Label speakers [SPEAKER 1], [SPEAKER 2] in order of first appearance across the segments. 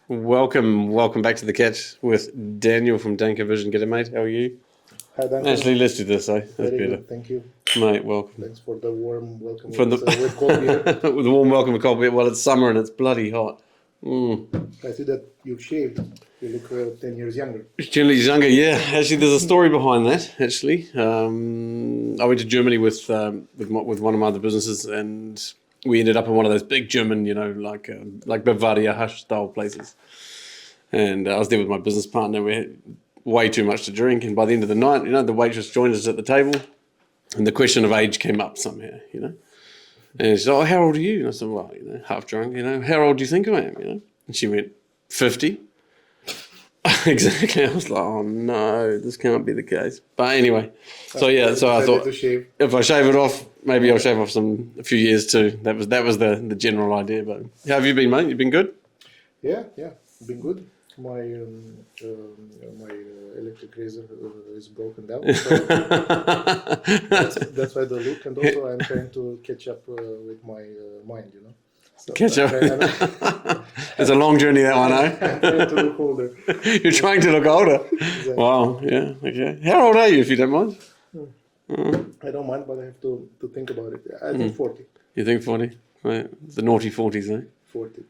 [SPEAKER 1] Welcome back to the Catch with Daniel from Danco Vision. G'day, mate. How are you?
[SPEAKER 2] Hi, Danco.
[SPEAKER 1] Actually, let's do this, eh? That's
[SPEAKER 2] Very
[SPEAKER 1] better.
[SPEAKER 2] good, thank you.
[SPEAKER 1] Mate, welcome.
[SPEAKER 2] Thanks for the warm welcome
[SPEAKER 1] From
[SPEAKER 2] with cold beer.
[SPEAKER 1] with a warm welcome with cold beer. Well, it's summer and it's bloody hot.
[SPEAKER 2] I see that you've shaved. You look 10 years younger.
[SPEAKER 1] Generally younger, yeah. Actually, there's a story behind that. Actually, I went to Germany with one of my other businesses, and we ended up in one of those big German, like Bavaria hush style places. And I was there with my business partner. We had way too much to drink, and by the end of the night, the waitress joined us at the table, and the question of age came up somehow, And she said, "Oh, how old are you?" And I said, "Well, half drunk, how old do you think I am?" And she went, 50. Exactly. I was like, "Oh no, this can't be the case." But anyway, so I thought if I shave it off, maybe I'll shave off a few years too. That was the general idea. But how have you been, mate? You been good?
[SPEAKER 2] Yeah, been good. My electric razor is broken down. So that's why the look, and also I'm trying to catch up with my mind, So
[SPEAKER 1] Catch up. It's a long journey, that one, eh?
[SPEAKER 2] I'm trying to look older.
[SPEAKER 1] You're trying to look older.
[SPEAKER 2] Exactly.
[SPEAKER 1] Wow. Yeah. Okay. How old are you, if you don't mind?
[SPEAKER 2] I don't mind, but I have to think about it. I think 40.
[SPEAKER 1] You think 40? Right. The naughty 40s, eh?
[SPEAKER 2] 40.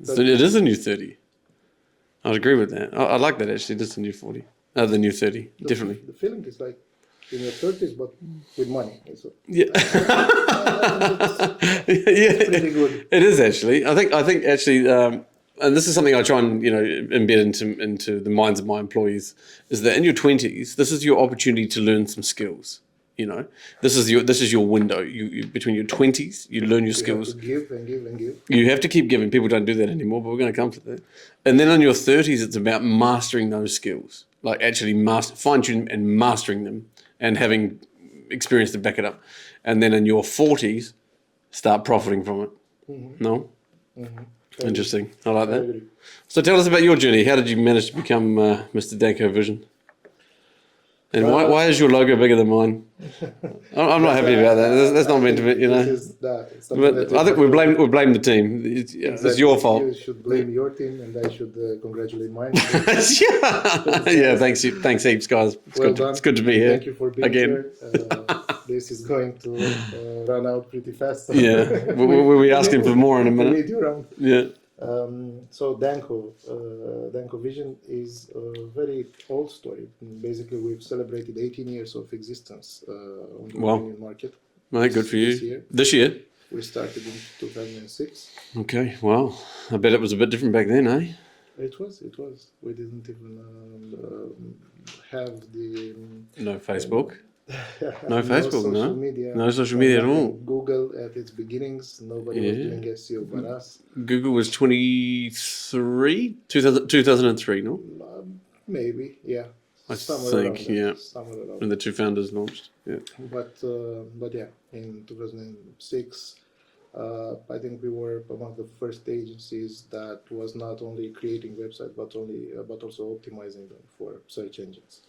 [SPEAKER 1] So it is a new 30. I'd agree with that. I like that, actually. It is the new 40. The new 30. Definitely.
[SPEAKER 2] The feeling is like in your 30s, but with money. So
[SPEAKER 1] Yeah.
[SPEAKER 2] it's pretty good.
[SPEAKER 1] It is, actually. I think actually, and this is something I try and embed into the minds of my employees, is that in your 20s, this is your opportunity to learn some skills. This is your window. You between your 20s, you learn your skills.
[SPEAKER 2] You have to give and give and give.
[SPEAKER 1] You have to keep giving. People don't do that anymore, but we're going to come to that. And then on your 30s, it's about mastering those skills, like actually fine-tuning and mastering them, and having experience to back it up. And then in your 40s, start profiting from it. Mm-hmm. No? Mm-hmm. Interesting. I like that. Agree. So tell us about your journey. How did you manage to become Mr. Danco Vision? And why is your logo bigger than mine? I'm not happy about that. That's not meant to be, But I think we blame the team. It's your fault.
[SPEAKER 2] You should blame your team, and I should congratulate mine.
[SPEAKER 1] Yeah, thanks heaps, guys. It's good to be here.
[SPEAKER 2] Thank you for being here. This is going to run out pretty fast.
[SPEAKER 1] Yeah, we'll be asking for more in a minute.
[SPEAKER 2] Need you around.
[SPEAKER 1] Yeah.
[SPEAKER 2] So Danco Vision is a very old story. Basically, we've celebrated 18 years of existence on the Romanian market.
[SPEAKER 1] Mate, good for you. This year?
[SPEAKER 2] We started in 2006.
[SPEAKER 1] Okay, well, I bet it was a bit different back then, eh?
[SPEAKER 2] It was. We didn't even have the...
[SPEAKER 1] No Facebook? No Facebook,
[SPEAKER 2] social media.
[SPEAKER 1] No social media at all.
[SPEAKER 2] Google at its beginnings, nobody was doing SEO but us.
[SPEAKER 1] Google was 2003, no?
[SPEAKER 2] Maybe, yeah.
[SPEAKER 1] I think, yeah. When the two founders launched, yeah.
[SPEAKER 2] But yeah, in 2006, I think we were among the first agencies that was not only creating websites but also optimizing them for search engines.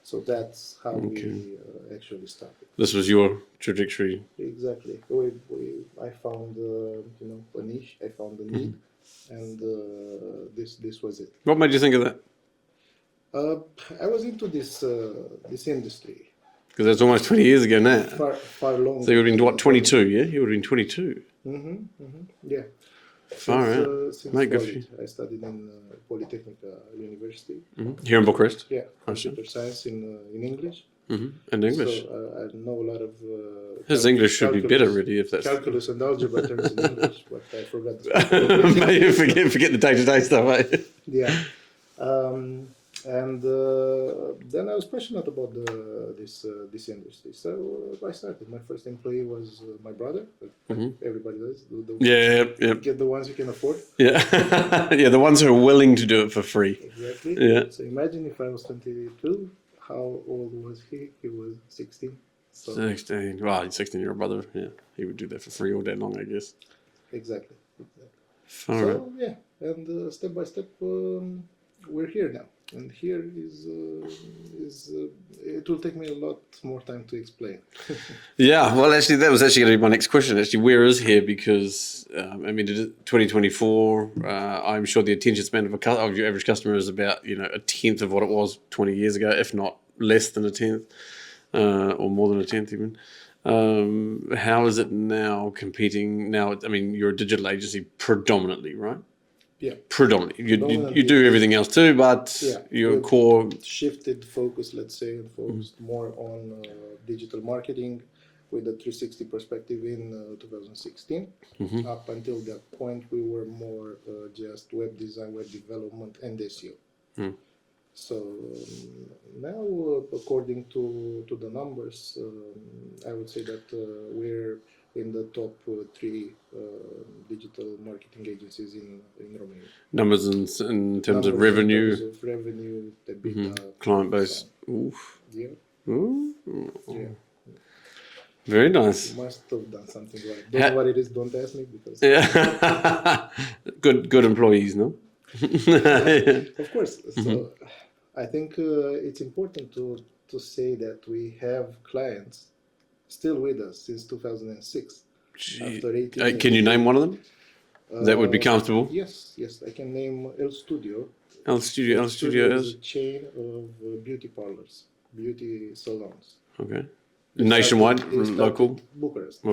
[SPEAKER 2] So that's how we actually started.
[SPEAKER 1] This was your trajectory.
[SPEAKER 2] Exactly. I found a niche. I found a need, and this was it.
[SPEAKER 1] What made you think of that?
[SPEAKER 2] I was into this industry.
[SPEAKER 1] Because that's almost 20 years ago now.
[SPEAKER 2] Far longer.
[SPEAKER 1] So you would have been, what, 22, yeah? You would have been 22.
[SPEAKER 2] Yeah.
[SPEAKER 1] Far out. Mate, good for you.
[SPEAKER 2] I studied in Polytechnic University.
[SPEAKER 1] Here in Bucharest?
[SPEAKER 2] Yeah. Computer science in English.
[SPEAKER 1] And English.
[SPEAKER 2] So I know a lot of...
[SPEAKER 1] His English should be better, really, if that's...
[SPEAKER 2] Calculus and algebra terms in English, but I forgot the
[SPEAKER 1] Maybe forget the day-to-day stuff, eh?
[SPEAKER 2] Yeah. And then I was passionate about this industry. So I started. My first employee was my brother. Everybody does. Get the ones you can afford.
[SPEAKER 1] Yeah. Yeah, the ones who are willing to do it for free.
[SPEAKER 2] Exactly.
[SPEAKER 1] Yeah.
[SPEAKER 2] So imagine if I was 22, how old was he? He was 16. So
[SPEAKER 1] 16. Well, he's 16, your brother. Yeah. He would do that for free all day long, I guess.
[SPEAKER 2] Exactly.
[SPEAKER 1] Far out.
[SPEAKER 2] Yeah. And step by step, we're here now. And here it will take me a lot more time to explain.
[SPEAKER 1] Yeah, well, actually, that was actually going to be my next question. Actually, where is here? Because, 2024, I'm sure the attention span of your average customer is about, a tenth of what it was 20 years ago, if not less than a tenth, or more than a tenth even. How is it now competing? Now, you're a digital agency predominantly, right?
[SPEAKER 2] Yeah.
[SPEAKER 1] Predominantly. You do everything else too, but your core...
[SPEAKER 2] Shifted focus, let's say, and focused more on digital marketing with a 360 perspective in 2016. Up until that point, we were more just web design, web development, and SEO. So now, according to the numbers, I would say that we're in the top 3 digital marketing agencies in Romania.
[SPEAKER 1] Numbers in terms of revenue?
[SPEAKER 2] In terms of revenue, EBITDA.
[SPEAKER 1] Client base. Oof.
[SPEAKER 2] Yeah.
[SPEAKER 1] Ooh.
[SPEAKER 2] Yeah.
[SPEAKER 1] Very nice.
[SPEAKER 2] You must have done something right. Don't know what it is, don't ask me, because...
[SPEAKER 1] Yeah. Good employees, no?
[SPEAKER 2] Of course. So I think it's important to say that we have clients still with us since 2006. After 18 years.
[SPEAKER 1] Can you name one of them? That would be comfortable.
[SPEAKER 2] Yes. I can name El Studio.
[SPEAKER 1] El Studio
[SPEAKER 2] is a chain of beauty parlors, beauty salons.
[SPEAKER 1] Okay. Nationwide, local?
[SPEAKER 2] Bucharest.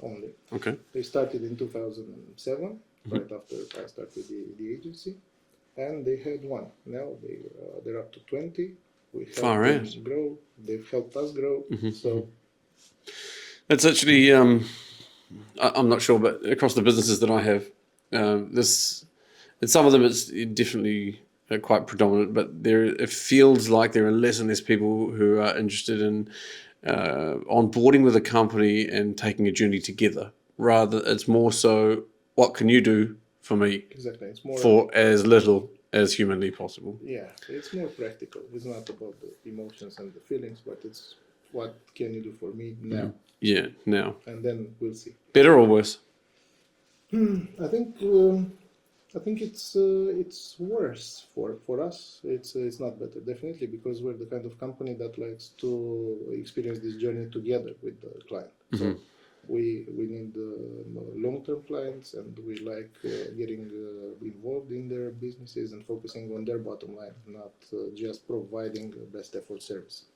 [SPEAKER 2] Only.
[SPEAKER 1] Okay.
[SPEAKER 2] They started in 2007, right after I started the agency, and they had one. Now they're up to 20. We helped them grow. They've helped us grow. So
[SPEAKER 1] it's actually, I'm not sure, but across the businesses that I have, in some of them it's definitely quite predominant, but it feels like there are less and less people who are interested in onboarding with a company and taking a journey together. Rather, it's more so, what can you do for me?
[SPEAKER 2] Exactly. It's more
[SPEAKER 1] for as little as humanly possible.
[SPEAKER 2] Yeah, it's more practical. It's not about the emotions and the feelings, but it's what can you do for me now?
[SPEAKER 1] Yeah, now.
[SPEAKER 2] And then we'll see.
[SPEAKER 1] Better or worse?
[SPEAKER 2] I think it's worse for us. It's not better, definitely, because we're the kind of company that likes to experience this journey together with the client. So we need long-term clients, and we like getting involved in their businesses and focusing on their bottom line, not just providing best effort service.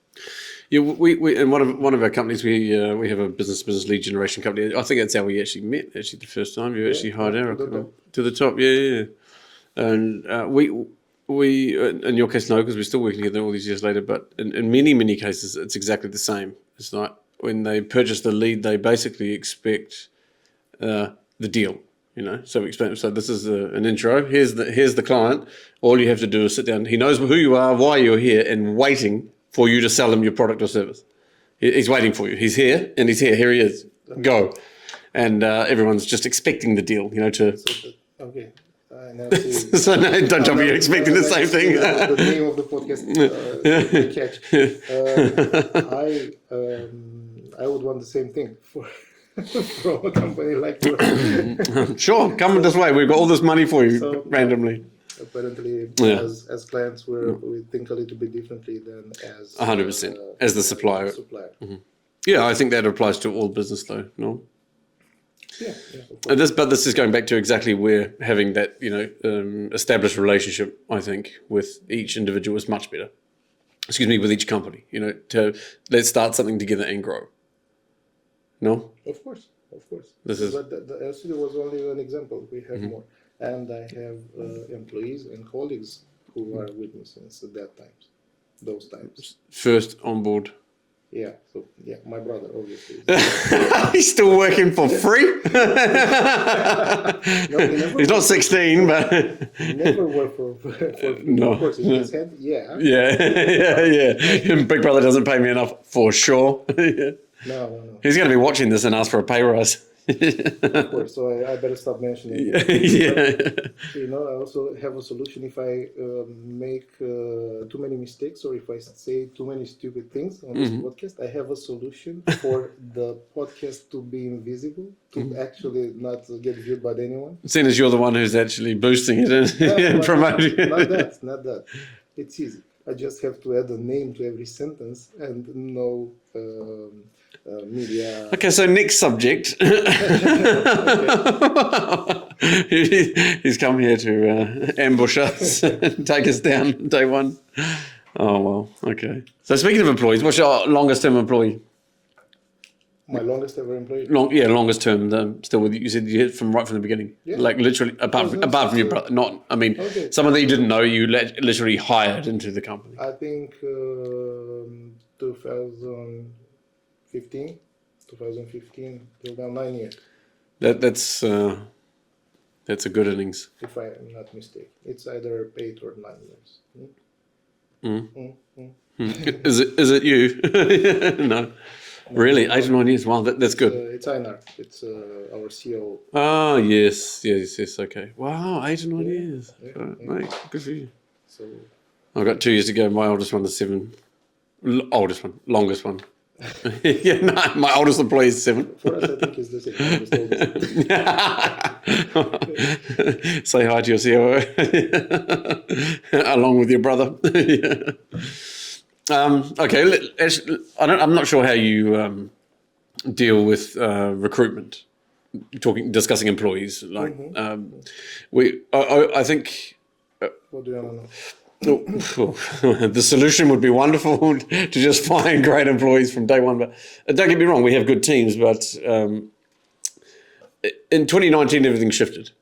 [SPEAKER 1] Yeah, we in one of our companies we have a business lead generation company. I think that's how we actually met. Actually, the first time you actually hired Eric to the top. Yeah. And we in your case no, because we're still working together all these years later. But in many cases, it's exactly the same. It's like when they purchase the lead, they basically expect the deal. So we explain. So this is an intro. Here's the client. All you have to do is sit down. He knows who you are, why you're here, and waiting for you to sell him your product or service. He's waiting for you. He's here, and he's here. Here he is. Go. And everyone's just expecting the deal,
[SPEAKER 2] Okay. Now see,
[SPEAKER 1] so no, don't tell me you're expecting the same thing.
[SPEAKER 2] The name of the podcast catch. I would want the same thing from a company like yours.
[SPEAKER 1] Sure, come this way. We've got all this money for you randomly.
[SPEAKER 2] Apparently, as clients, we think a little bit differently than as
[SPEAKER 1] 100% as the supplier. Yeah, I think that applies to all business, though. No.
[SPEAKER 2] Yeah.
[SPEAKER 1] But this is going back to exactly where having that established relationship, I think, with each individual is much better. With each company. Let's start something together and grow. No.
[SPEAKER 2] Of course.
[SPEAKER 1] But
[SPEAKER 2] the El Studio was only an example. We have more. And I have employees and colleagues who are with me since those times.
[SPEAKER 1] First on board.
[SPEAKER 2] Yeah, my brother, obviously.
[SPEAKER 1] He's still working for free? He's not 16, but...
[SPEAKER 2] He never worked for free.
[SPEAKER 1] No.
[SPEAKER 2] Of course, in his head, yeah.
[SPEAKER 1] Yeah. Big brother doesn't pay me enough, for sure.
[SPEAKER 2] No.
[SPEAKER 1] He's going to be watching this and ask for a pay rise.
[SPEAKER 2] Of course, so I better stop mentioning it.
[SPEAKER 1] Yeah.
[SPEAKER 2] I also have a solution if I make too many mistakes or if I say too many stupid things on this podcast. I have a solution for the podcast to be invisible, to actually not get viewed by anyone.
[SPEAKER 1] Seeing as you're the one who's actually boosting it and promoting it.
[SPEAKER 2] Not that. It's easy. I just have to add a name to every sentence and no media.
[SPEAKER 1] Okay, so next subject. He's come here to ambush us, take us down day one. Oh, well, okay. So speaking of employees, what's your longest term employee?
[SPEAKER 2] My longest ever employee.
[SPEAKER 1] Longest term. Still with you. You said you hit from right from the beginning.
[SPEAKER 2] Yeah.
[SPEAKER 1] Like literally, apart from your brother. Not. I mean,
[SPEAKER 2] Okay.
[SPEAKER 1] someone that you didn't know. You literally hired into the company.
[SPEAKER 2] I think 2015 till now 9 years.
[SPEAKER 1] That's a good innings.
[SPEAKER 2] If I am not mistaken, it's either 8 or 9 years.
[SPEAKER 1] Is it you? No. Really, 8 or 9 years. Wow, that's good.
[SPEAKER 2] It's Einar. It's our CEO.
[SPEAKER 1] Oh yes. Okay. Wow, 8 or 9 years.
[SPEAKER 2] Yeah,
[SPEAKER 1] Right,
[SPEAKER 2] yeah.
[SPEAKER 1] mate, good for you.
[SPEAKER 2] So
[SPEAKER 1] I've got 2 years to go. My oldest one is 7. Oldest one, longest one. Yeah, no, my oldest employee is 7.
[SPEAKER 2] for us, I think it's the same.
[SPEAKER 1] Say hi to your COO, along with your brother. Yeah. Okay, I'm not sure how you deal with recruitment. Discussing employees, like I think.
[SPEAKER 2] What do you want to know?
[SPEAKER 1] The solution would be wonderful to just find great employees from day one. But don't get me wrong, we have good teams. But in 2019, everything shifted.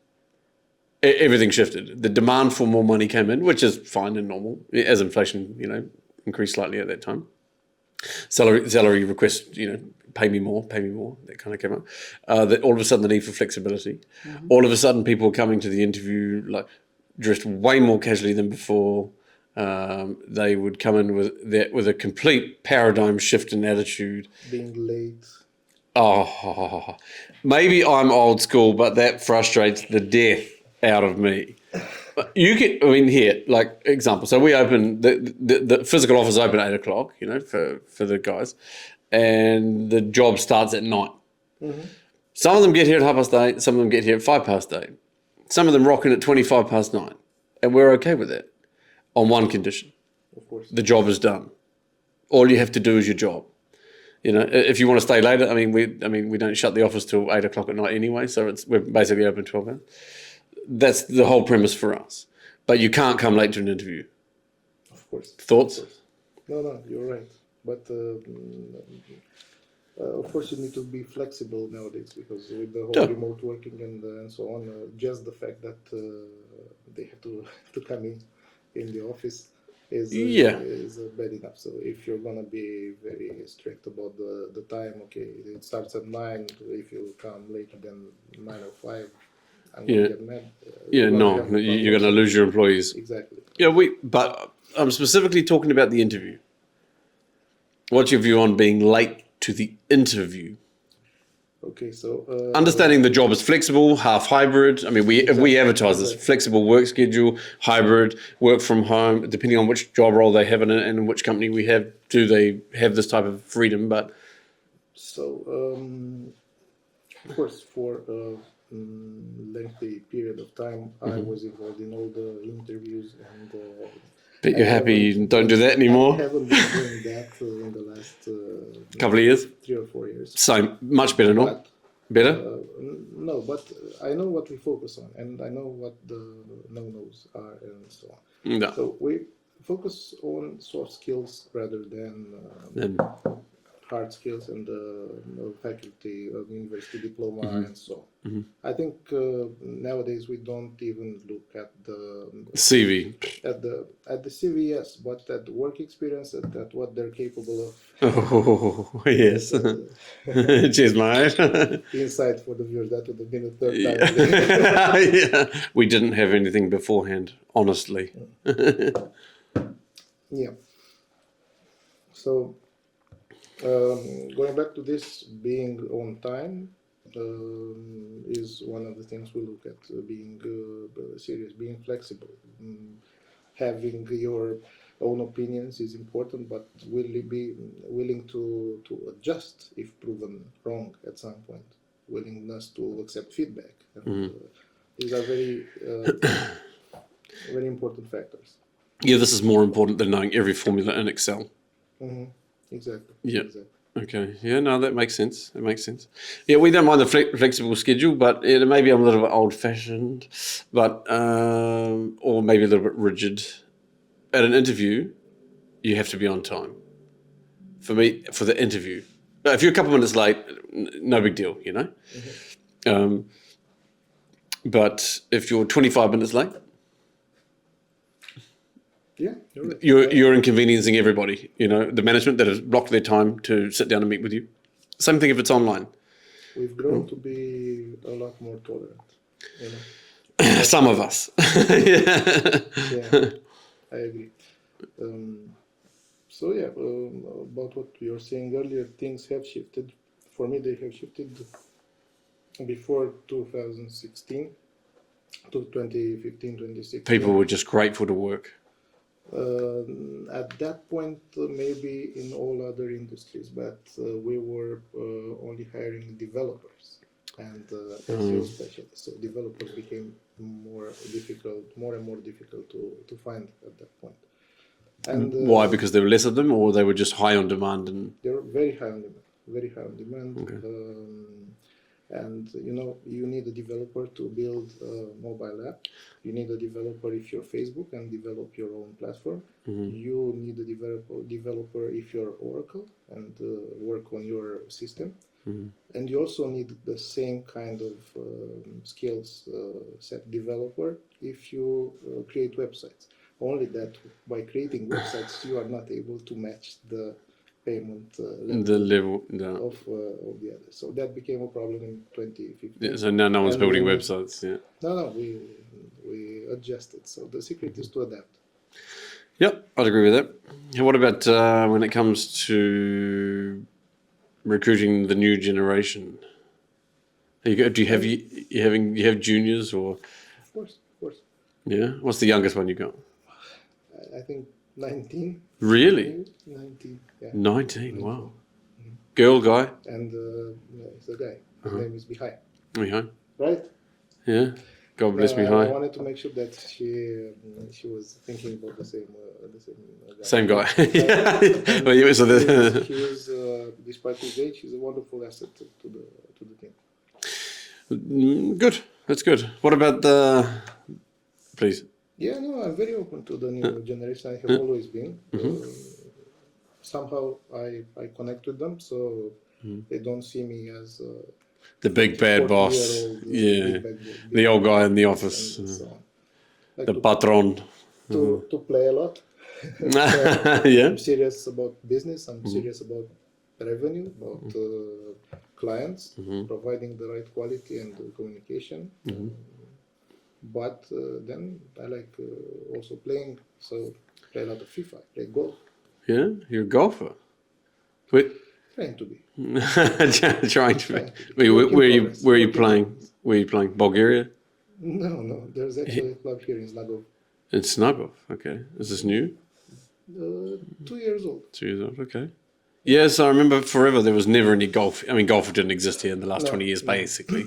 [SPEAKER 1] Everything shifted. The demand for more money came in, which is fine and normal as inflation, increased slightly at that time. Salary requests, pay me more. That kind of came up. That all of a sudden the need for flexibility. Mm-hmm. All of a sudden people were coming to the interview like dressed way more casually than before. They would come in with a complete paradigm shift in attitude.
[SPEAKER 2] Being late.
[SPEAKER 1] Oh, maybe I'm old school, but that frustrates the death out of me. Here, like example. So we open the physical office open at 8:00, for the guys, and the job starts at 9. Mm-hmm. Some of them get here at 8:30. Some of them get here at 8:05. Some of them rock in at 9:25, and we're okay with that, on one condition:
[SPEAKER 2] of course,
[SPEAKER 1] the job is done. All you have to do is your job. If you want to stay later, we don't shut the office till 8:00 at night anyway, so we're basically open 12 hours. That's the whole premise for us. But you can't come late to an interview.
[SPEAKER 2] Of course.
[SPEAKER 1] Thoughts?
[SPEAKER 2] Of course. No, you're right. But of course, you need to be flexible nowadays because with the whole remote working and so on, just the fact that they have to come in the office is bad enough. So if you're gonna be very strict about the time, okay, it starts at 9. If you come later than 9:05. I'm gonna get mad.
[SPEAKER 1] You're going to lose your employees.
[SPEAKER 2] Exactly.
[SPEAKER 1] Yeah, but I'm specifically talking about the interview. What's your view on being late to the interview?
[SPEAKER 2] Okay, so
[SPEAKER 1] understanding the job is flexible, half hybrid. We advertise this flexible work schedule, hybrid, work from home, depending on which job role they have and which company we have. Do they have this type of freedom? But
[SPEAKER 2] so, of course, for lengthy period of time, I was involved in all the interviews and.
[SPEAKER 1] But you're happy you don't do that anymore?
[SPEAKER 2] I haven't been doing that in the last
[SPEAKER 1] couple of years?
[SPEAKER 2] 3 or 4 years.
[SPEAKER 1] So much better, no? Better?
[SPEAKER 2] No, but I know what we focus on and I know what the no-nos are and so on.
[SPEAKER 1] No.
[SPEAKER 2] So we focus on soft skills rather than hard skills and faculty of university diploma and so on. Mm-hmm. I think nowadays we don't even look at the
[SPEAKER 1] CV.
[SPEAKER 2] At the CV, yes, but at the work experience, at what they're capable of.
[SPEAKER 1] Oh yes. Cheers, mate.
[SPEAKER 2] Insight for the viewers. That would have been the third time.
[SPEAKER 1] Yeah. We didn't have anything beforehand, honestly.
[SPEAKER 2] Yeah. So. Going back to this, being on time is one of the things we look at. Being serious, being flexible, having your own opinions is important, but will you be willing to adjust if proven wrong at some point? Willingness to accept feedback. And, these are very very important factors.
[SPEAKER 1] Yeah, this is more important than knowing every formula in Excel.
[SPEAKER 2] Exactly.
[SPEAKER 1] Yeah.
[SPEAKER 2] Exactly.
[SPEAKER 1] Okay. Yeah, no, that makes sense. That makes sense. Yeah, we don't mind the flexible schedule, but maybe I'm a little bit old-fashioned, but or maybe a little bit rigid. At an interview, you have to be on time. For me, for the interview, if you're a couple minutes late, no big deal, you know. But if you're 25 minutes late,
[SPEAKER 2] Yeah, you're right.
[SPEAKER 1] you're inconveniencing everybody. You know, the management that has blocked their time to sit down and meet with you. Same thing if it's online.
[SPEAKER 2] We've grown to be a lot more tolerant. You know.
[SPEAKER 1] Some of us.
[SPEAKER 2] Yeah, I agree. So yeah, about what you were saying earlier, things have shifted. For me, they have shifted before 2016 to 2015, 2016.
[SPEAKER 1] People were just grateful to work.
[SPEAKER 2] At that point, maybe in all other industries, but we were only hiring developers and SEO specialists. So developers became more and more difficult to find at that point. And
[SPEAKER 1] why? Because there were less of them, or they were just high on demand? And
[SPEAKER 2] they were very high on demand. Very high on demand.
[SPEAKER 1] Okay.
[SPEAKER 2] And you know, you need a developer to build a mobile app. You need a developer if you're Facebook and develop your own platform. You need a developer if you're Oracle and work on your system. And you also need the same kind of skills set developer if you create websites. Only that by creating websites you are not able to match the payment level of the others. So that became a problem in 2015.
[SPEAKER 1] Yeah, so now no one's building websites. Yeah.
[SPEAKER 2] No, we adjusted. So the secret is to adapt.
[SPEAKER 1] Yep, I'd agree with that. And what about when it comes to recruiting the new generation? Do you have juniors or?
[SPEAKER 2] Of course.
[SPEAKER 1] Yeah. What's the youngest one you got?
[SPEAKER 2] I think 19.
[SPEAKER 1] Really?
[SPEAKER 2] 19. Yeah.
[SPEAKER 1] 19. Wow. Girl, guy.
[SPEAKER 2] And it's a guy. His name is Mihai.
[SPEAKER 1] Mihai.
[SPEAKER 2] Right?
[SPEAKER 1] Yeah. God bless
[SPEAKER 2] I
[SPEAKER 1] Mihai.
[SPEAKER 2] wanted to make sure that she was thinking about the same guy.
[SPEAKER 1] Same guy. Yeah. Well, yeah, so
[SPEAKER 2] He was, despite his age, he's a wonderful asset to the team.
[SPEAKER 1] Good. That's good. What about please?
[SPEAKER 2] Yeah, no, I'm very open to the new generation. I have always been. Somehow I connect with them, so they don't see me as
[SPEAKER 1] the big bad boss. Yeah, the old guy in the office.
[SPEAKER 2] And so on. Like
[SPEAKER 1] the patron.
[SPEAKER 2] To play a lot.
[SPEAKER 1] Yeah.
[SPEAKER 2] I'm serious about business. I'm serious about revenue, about clients, providing the right quality and communication. But then I like also playing. So play a lot of FIFA, play golf.
[SPEAKER 1] Yeah, you're a golfer. Wait.
[SPEAKER 2] Trying to be.
[SPEAKER 1] Trying to be. Where are you playing? Where are you playing? Bulgaria?
[SPEAKER 2] No. There's actually a club here in Snagov.
[SPEAKER 1] In Snagov, okay. Is this new?
[SPEAKER 2] 2 years old.
[SPEAKER 1] 2 years old, okay. Yes, I remember forever there was never any golf. I mean, golf didn't exist here in the last 20 years, basically.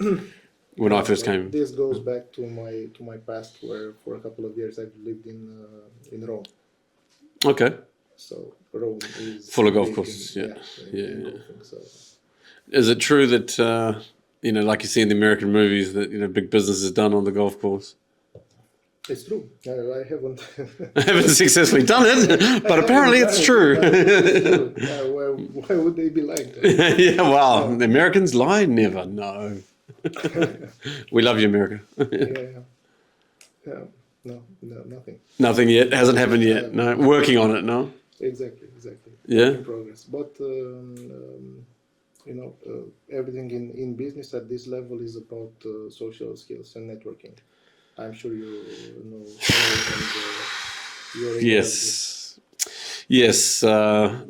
[SPEAKER 1] When I first came.
[SPEAKER 2] This goes back to my past, where for a couple of years I've lived in Rome.
[SPEAKER 1] Okay.
[SPEAKER 2] So Rome is
[SPEAKER 1] full of golf courses. Yeah.
[SPEAKER 2] Golfing, so.
[SPEAKER 1] Is it true that like you see in the American movies, that big business is done on the golf course?
[SPEAKER 2] It's true. I haven't.
[SPEAKER 1] I haven't successfully done it, but apparently it's true.
[SPEAKER 2] Why would they be lying?
[SPEAKER 1] Yeah, well, the Americans lie? Never. No. We love you, America.
[SPEAKER 2] Yeah. No, nothing.
[SPEAKER 1] Nothing yet. Hasn't happened yet. No. Working on it. No.
[SPEAKER 2] Exactly.
[SPEAKER 1] Yeah.
[SPEAKER 2] In progress, but everything in business at this level is about social skills and networking. I'm sure you know.
[SPEAKER 1] Yes. I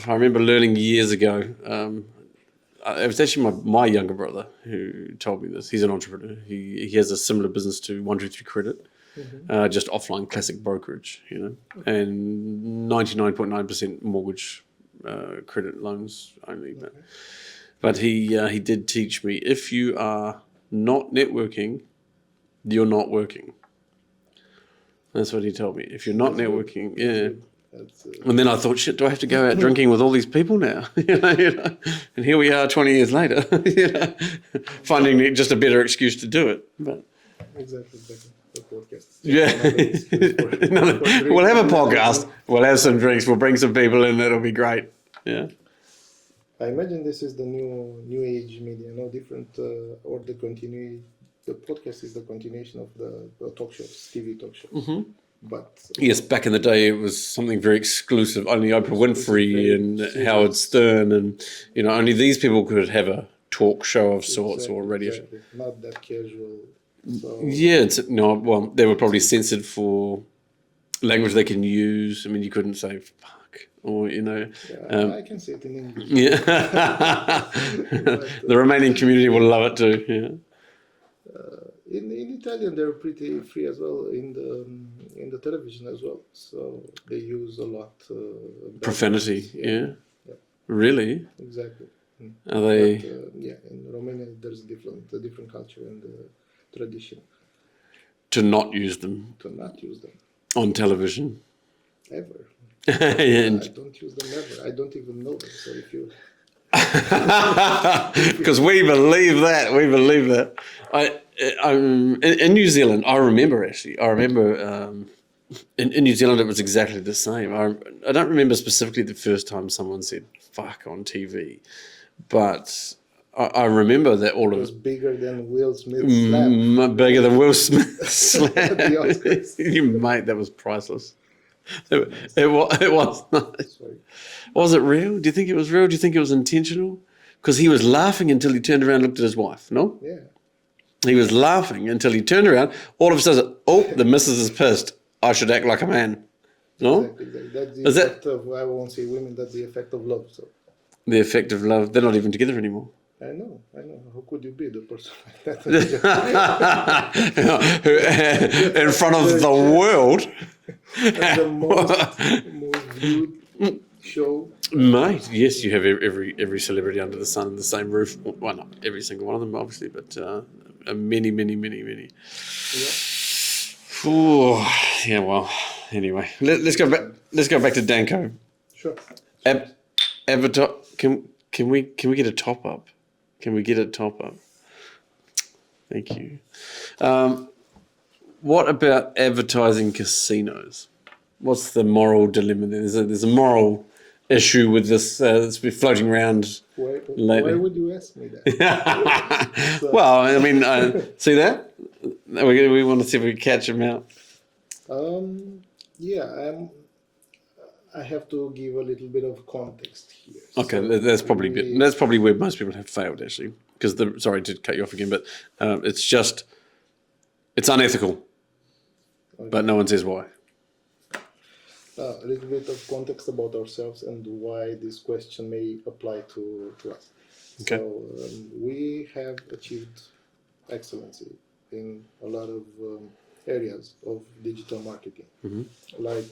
[SPEAKER 1] remember learning years ago. It was actually my younger brother who told me this. He's an entrepreneur. He has a similar business to 123 Credit, just offline classic brokerage, and 99.9% mortgage credit loans only. But he did teach me, if you are not networking, you're not working. That's what he told me. If you're not networking, yeah.
[SPEAKER 2] That's,
[SPEAKER 1] And then I thought, shit, do I have to go out drinking with all these people now? And here we are 20 years later, finding just a better excuse to do it. But
[SPEAKER 2] exactly. The podcast.
[SPEAKER 1] yeah, we'll have a podcast. We'll have some drinks. We'll bring some people in. It'll be great. Yeah.
[SPEAKER 2] I imagine this is the new age media, no different, or the podcast is the continuation of the talk shows, TV talk shows.
[SPEAKER 1] Mm-hmm.
[SPEAKER 2] But
[SPEAKER 1] yes, back in the day, it was something very exclusive. Only Oprah Winfrey and Howard Stern, and only these people could have a talk show of sorts or a radio show.
[SPEAKER 2] Not that casual. So.
[SPEAKER 1] Yeah, they were probably censored for language they can use. I mean, you couldn't say fuck or
[SPEAKER 2] I can say it in English.
[SPEAKER 1] Yeah, the Romanian community will love it too. Yeah.
[SPEAKER 2] In Italian, they're pretty free as well in the television as well. So they use a lot
[SPEAKER 1] profanity. Yeah.
[SPEAKER 2] Yeah.
[SPEAKER 1] Really?
[SPEAKER 2] Exactly.
[SPEAKER 1] Are they?
[SPEAKER 2] But, in Romania, there's a different culture and tradition.
[SPEAKER 1] To not use them.
[SPEAKER 2] To not use them.
[SPEAKER 1] On television.
[SPEAKER 2] Ever.
[SPEAKER 1] I
[SPEAKER 2] don't use them ever. I don't even know them. So if you.
[SPEAKER 1] Because we believe that. We believe that. In New Zealand, I remember in New Zealand it was exactly the same. I don't remember specifically the first time someone said fuck on TV, but I remember that all of it was
[SPEAKER 2] bigger than Will Smith's slap.
[SPEAKER 1] Bigger than Will Smith's slap.
[SPEAKER 2] The Oscars.
[SPEAKER 1] Mate, that was priceless. It was nice.
[SPEAKER 2] Sorry.
[SPEAKER 1] Was it real? Do you think it was real? Do you think it was intentional? Because he was laughing until he turned around and looked at his wife, no?
[SPEAKER 2] Yeah.
[SPEAKER 1] He was laughing until he turned around. All of a sudden, the missus is pissed. I should act like a man. No?
[SPEAKER 2] Exactly. That's the effect of, I won't say women, that's the effect of love. So.
[SPEAKER 1] The effect of love. They're not even together anymore.
[SPEAKER 2] I know. How could you be the person like that?
[SPEAKER 1] In front of the world.
[SPEAKER 2] The most viewed show.
[SPEAKER 1] Mate, yes, you have every celebrity under the sun in the same roof. Well, not every single one of them, obviously, but many.
[SPEAKER 2] Yeah.
[SPEAKER 1] Ooh, yeah. Well, anyway, let's go back. Let's go back to Danco.
[SPEAKER 2] Sure.
[SPEAKER 1] Avatar. Can we get a top up? Can we get a top up? Thank you. What about advertising casinos? What's the moral dilemma there? There's a moral issue with this that's been floating around lately.
[SPEAKER 2] Why would you ask me that?
[SPEAKER 1] Well, I mean, see that? We want to see if we can catch him out.
[SPEAKER 2] I have to give a little bit of context here.
[SPEAKER 1] Okay, so that's probably where most people have failed, actually. Because sorry to cut you off again, but it's unethical. Okay. But no one says why.
[SPEAKER 2] A little bit of context about ourselves and why this question may apply to us. Okay. So we have achieved excellency in a lot of areas of digital marketing, like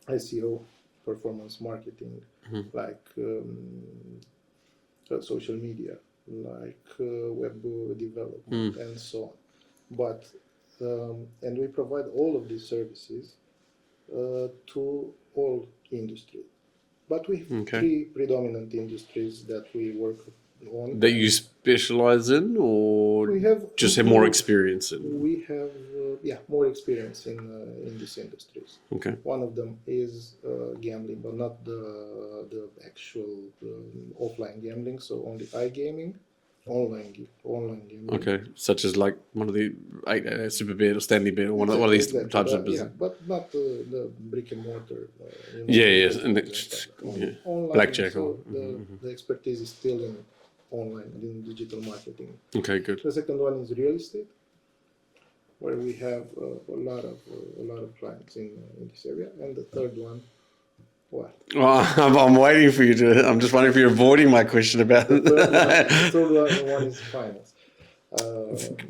[SPEAKER 2] SEO, performance marketing, like social media, like web development, and so on. But and we provide all of these services to all industries. But we have three predominant industries that we work on.
[SPEAKER 1] That you specialize in, or just have more experience in?
[SPEAKER 2] We have more experience in these industries.
[SPEAKER 1] Okay.
[SPEAKER 2] One of them is gambling, but not the actual offline gambling. So only iGaming. Online gambling.
[SPEAKER 1] Okay, such as like one of the Superbet or Stanley Bet or one of these types of business.
[SPEAKER 2] Yeah, but not the brick and mortar.
[SPEAKER 1] Online, blackjack.
[SPEAKER 2] So the expertise is still in online, in digital marketing.
[SPEAKER 1] Okay, good.
[SPEAKER 2] The second one is real estate, where we have a lot of clients in this area, and the third one. What?
[SPEAKER 1] Well, I'm waiting for you to. I'm just wondering if you're avoiding my question about.
[SPEAKER 2] The third one is finance.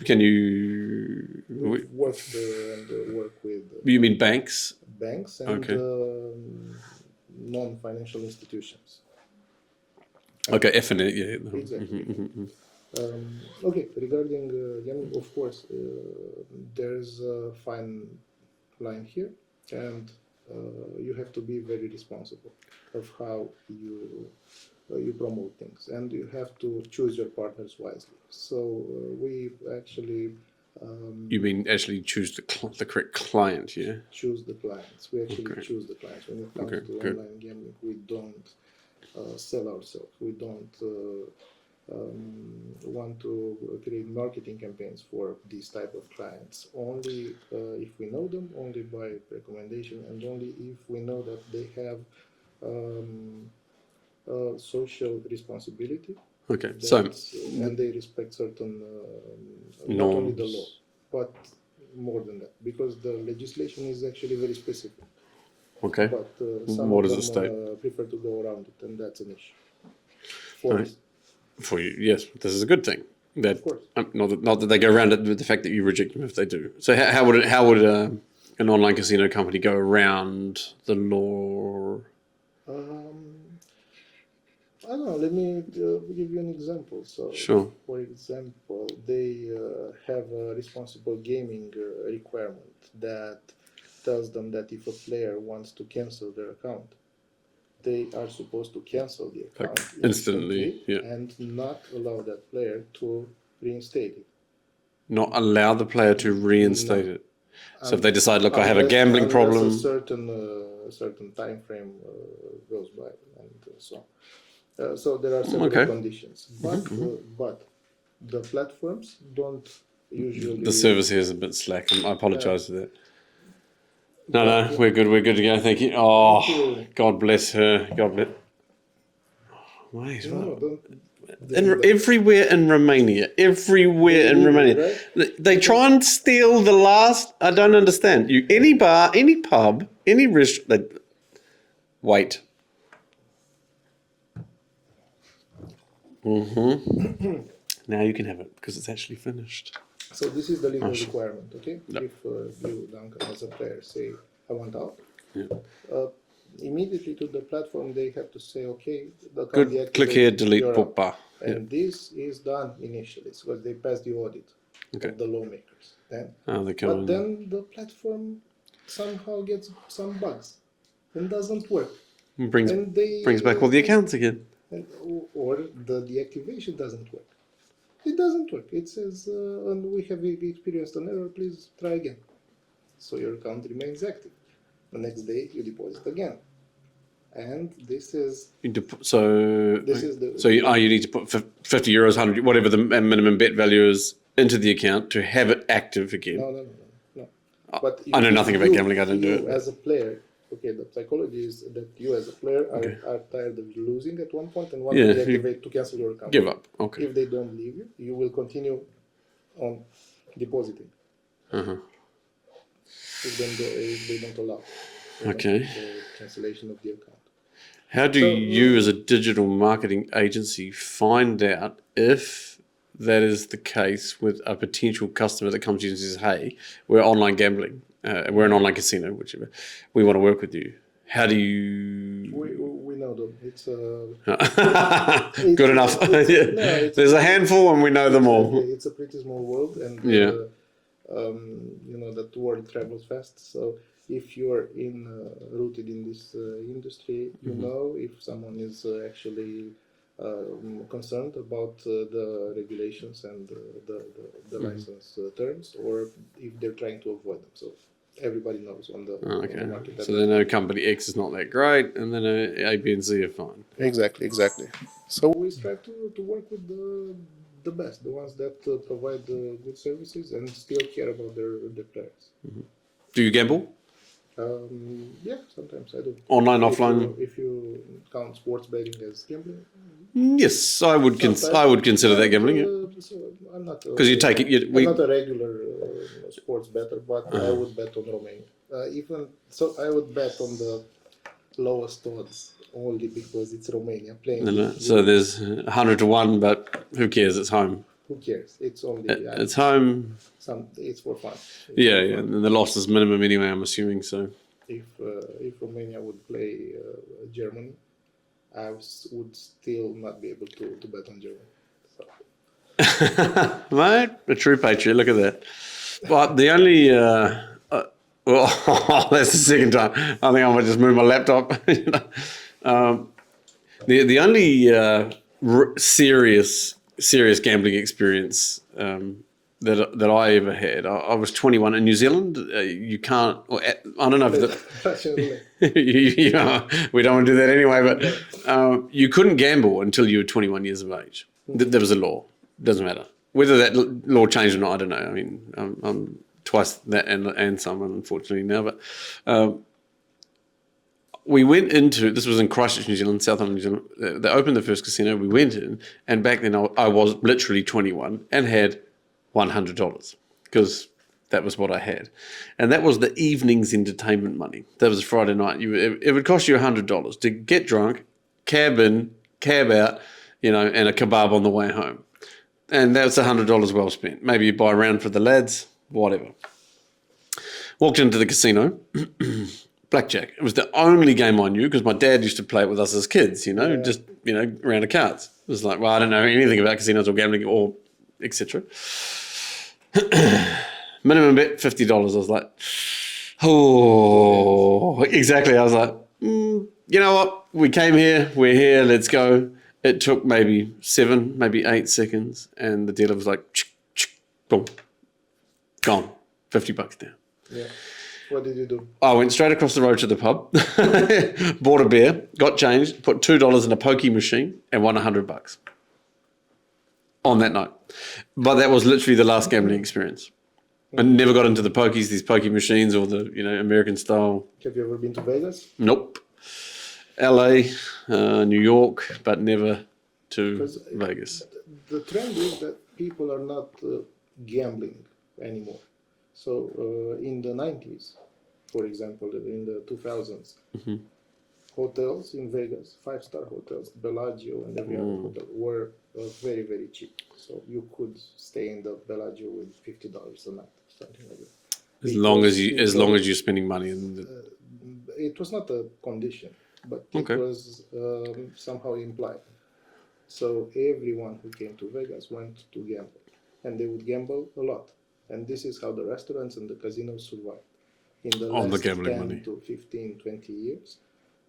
[SPEAKER 1] Can you
[SPEAKER 2] work there and work with?
[SPEAKER 1] You mean banks?
[SPEAKER 2] Banks and non-financial institutions.
[SPEAKER 1] Okay, F&A, yeah.
[SPEAKER 2] Exactly. Okay, regarding of course, there's fine line here, and you have to be very responsible of how you promote things, and you have to choose your partners wisely. So we actually
[SPEAKER 1] You mean actually choose the correct client, yeah?
[SPEAKER 2] choose the clients. We actually choose the clients. When it comes to online gambling, we don't sell ourselves. We don't want to create marketing campaigns for these type of clients. Only if we know them, only by recommendation, and only if we know that they have social responsibility.
[SPEAKER 1] Okay, so
[SPEAKER 2] And they respect certain not
[SPEAKER 1] norms.
[SPEAKER 2] only the law, but more than that, because the legislation is actually very specific.
[SPEAKER 1] Okay.
[SPEAKER 2] But some
[SPEAKER 1] What
[SPEAKER 2] of
[SPEAKER 1] does
[SPEAKER 2] them
[SPEAKER 1] it state?
[SPEAKER 2] prefer to go around it, and that's an issue. For us,
[SPEAKER 1] For you, yes, this is a good thing. That
[SPEAKER 2] of course.
[SPEAKER 1] not that they go around it with the fact that you reject them if they do. So how would an online casino company go around the law?
[SPEAKER 2] I don't know. Let me give you an example. So,
[SPEAKER 1] Sure.
[SPEAKER 2] for example, they have a responsible gaming requirement that tells them that if a player wants to cancel their account, they are supposed to cancel the account
[SPEAKER 1] instantly, yeah.
[SPEAKER 2] and not allow that player to reinstate it.
[SPEAKER 1] Not allow the player to reinstate it. So if they decide, look, I have a gambling problem.
[SPEAKER 2] A certain time frame goes by, and so on. So there are several conditions, but the platforms don't usually.
[SPEAKER 1] The service here is a bit slack. I apologize for that. No, we're good. We're good to go. Thank you. Oh, thank you. God bless her. God bless. Wait, everywhere in Romania, right? They try and steal the last. I don't understand. Any bar, any pub, any restaurant. Wait. Now you can have it because it's actually finished.
[SPEAKER 2] So this is the legal requirement, okay? Yep. If you, Duncan, as a player, say, I want out, immediately to the platform, they have to say, okay,
[SPEAKER 1] good. Click here, delete book bar.
[SPEAKER 2] And this is done initially because they pass the audit of the lawmakers. But then the platform somehow gets some bugs and doesn't work.
[SPEAKER 1] Brings back all the accounts again.
[SPEAKER 2] Or the deactivation doesn't work. It doesn't work. It says, and we have experienced an error, please try again. So your account remains active. The next day you deposit again. And this is...
[SPEAKER 1] you need to put 50 euros, 100, whatever the minimum bet value is, into the account to have it active again.
[SPEAKER 2] No. But
[SPEAKER 1] I know nothing about gambling. I don't do it.
[SPEAKER 2] As a player, okay, the psychology is that you as a player are tired of losing at one point and want to deactivate to cancel your account.
[SPEAKER 1] Give up. Okay.
[SPEAKER 2] If they don't leave you, you will continue on depositing. If they don't allow the cancellation of the account.
[SPEAKER 1] How do you as a digital marketing agency find out if that is the case with a potential customer that comes to you and says, hey, we're online gambling, we're an online casino, whichever, we want to work with you? How do you...
[SPEAKER 2] We know them. It's
[SPEAKER 1] good enough. There's a handful and we know them all.
[SPEAKER 2] It's a pretty small world, and you know that world travels fast. So if you're rooted in this industry, you know if someone is actually concerned about the regulations and the license terms, or if they're trying to avoid them. So everybody knows on the market.
[SPEAKER 1] So they know company X is not that great, and then A, B, and Z are fine.
[SPEAKER 2] Exactly. So we strive to work with the best, the ones that provide good services and still care about their players.
[SPEAKER 1] Do you gamble?
[SPEAKER 2] Yeah, sometimes I do.
[SPEAKER 1] Online, offline?
[SPEAKER 2] If you count sports betting as gambling.
[SPEAKER 1] Yes, I would consider that gambling.
[SPEAKER 2] So I'm not
[SPEAKER 1] because you take it.
[SPEAKER 2] I'm not a regular sports bettor, but I would bet on Romania. I would bet on the lowest odds only because it's Romania playing.
[SPEAKER 1] So there's 100 to 1, but who cares? It's home.
[SPEAKER 2] Who cares? It's only
[SPEAKER 1] it's home.
[SPEAKER 2] It's for fun.
[SPEAKER 1] And the loss is minimum anyway, I'm assuming. So
[SPEAKER 2] if Romania would play Germany, I would still not be able to bet on Germany. So.
[SPEAKER 1] Mate, a true patriot. Look at that. But the only Well, that's the second time. I think I might just move my laptop. The only serious gambling experience that I ever had, I was 21 in New Zealand. You can't. I don't know if we don't want to do that anyway. But you couldn't gamble until you were 21 years of age. There was a law. Doesn't matter whether that law changed or not. I don't know. I mean, I'm twice that and some, unfortunately now. But we went into, this was in Christchurch, New Zealand, South Island, New Zealand. They opened the first casino. We went in, and back then I was literally 21 and had $100 because that was what I had, and that was the evening's entertainment money. That was Friday night. It would cost you $100 to get drunk, cab in, cab out, and a kebab on the way home. And that's $100 well spent. Maybe you buy a round for the lads, whatever. Walked into the casino, blackjack. It was the only game I knew because my dad used to play it with us as kids, just, a round of cards. It was like, well, I don't know anything about casinos or gambling or etc. Minimum bet, $50. I was like, oh, exactly. I was like, you know what? We came here, we're here, let's go. It took maybe 7, maybe 8 seconds, and the dealer was like, boom, gone, $50 down.
[SPEAKER 2] Yeah. What did you do?
[SPEAKER 1] I went straight across the road to the pub, bought a beer, got changed, put $2 in a pokey machine, and won $100 on that night. But that was literally the last gambling experience. I never got into the pokies, these pokey machines, or the American style.
[SPEAKER 2] Have you ever been to Vegas?
[SPEAKER 1] Nope. LA, New York, but never to Vegas.
[SPEAKER 2] The trend is that people are not gambling anymore. So in the 90s, for example, in the 2000s, hotels in Vegas, 5-star hotels, Bellagio and every other hotel were very, very cheap. So you could stay in the Bellagio with $50 a night, something like that.
[SPEAKER 1] As long as you're spending money.
[SPEAKER 2] It was not a condition, but it was somehow implied. So everyone who came to Vegas went to gamble, and they would gamble a lot. And this is how the restaurants and the casinos survived. In the last 10 to 15, 20 years,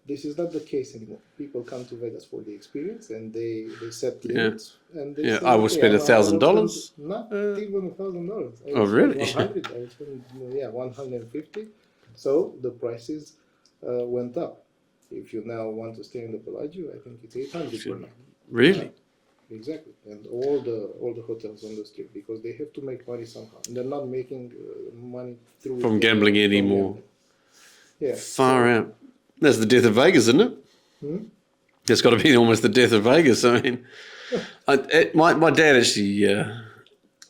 [SPEAKER 2] this is not the case anymore. People come to Vegas for the experience, and they set limits. And they say,
[SPEAKER 1] I will spend $1,000.
[SPEAKER 2] Not even $1,000.
[SPEAKER 1] Oh, really?
[SPEAKER 2] 100. I would spend 150. So the prices went up. If you now want to stay in the Bellagio, I think it's 800 per night.
[SPEAKER 1] Really?
[SPEAKER 2] Exactly, and all the hotels on the strip, because they have to make money somehow, and they're not making money
[SPEAKER 1] from gambling anymore.
[SPEAKER 2] Yeah,
[SPEAKER 1] far out. That's the death of Vegas, isn't it? That's got to be almost the death of Vegas. I mean, my dad actually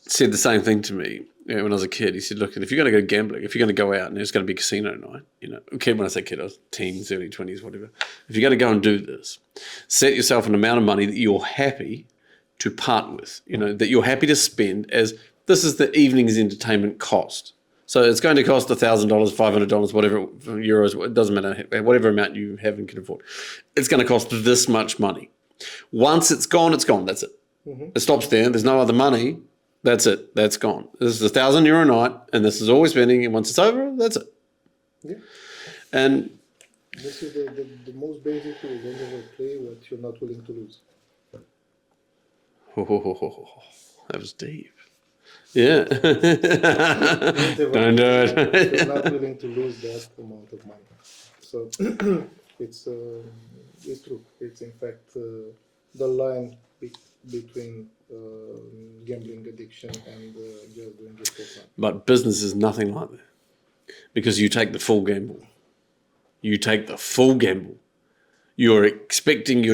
[SPEAKER 1] said the same thing to me when I was a kid. He said, "Look, if you're going to go gambling, if you're going to go out and there's going to be casino night, kid, when I say kid, I was teens, early 20s, whatever. If you're going to go and do this, set yourself an amount of money that you're happy to part with, that you're happy to spend, as this is the evening's entertainment cost. So it's going to cost $1,000, $500, whatever, euros, it doesn't matter, whatever amount you have and can afford. It's going to cost this much money. Once it's gone, that's it. It stops there. There's no other money. That's it. That's gone. This is €1,000 a night, and this is always spending, and once it's over, that's it. Yeah. And
[SPEAKER 2] this is the most basic rule. Don't ever play what you're not willing to lose.
[SPEAKER 1] That was deep. Yeah. Don't do it.
[SPEAKER 2] You're not willing to lose that amount of money. So it's true. It's in fact the line between gambling addiction and just doing it for fun.
[SPEAKER 1] But business is nothing like that, because you take the full gamble. You're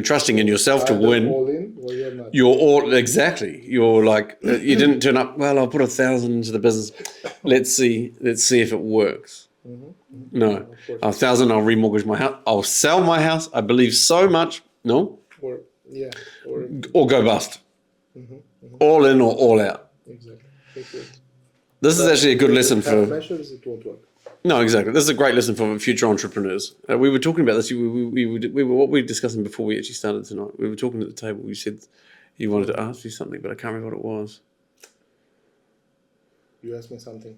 [SPEAKER 1] trusting in yourself to win.
[SPEAKER 2] All in, or you're not.
[SPEAKER 1] You're like, you didn't turn up, well, I'll put 1,000 into the business. Let's see if it works. No, 1,000, I'll remortgage my house. I'll sell my house. I believe so much. No? Or go bust. All in or all out.
[SPEAKER 2] Exactly.
[SPEAKER 1] This is actually a good lesson for...
[SPEAKER 2] measures, it won't work.
[SPEAKER 1] No, exactly. This is a great lesson for future entrepreneurs. We were talking about this. We were what we were discussing before we actually started tonight. We were talking at the table. You said you wanted to ask me something, but I can't remember what it was.
[SPEAKER 2] You asked me something.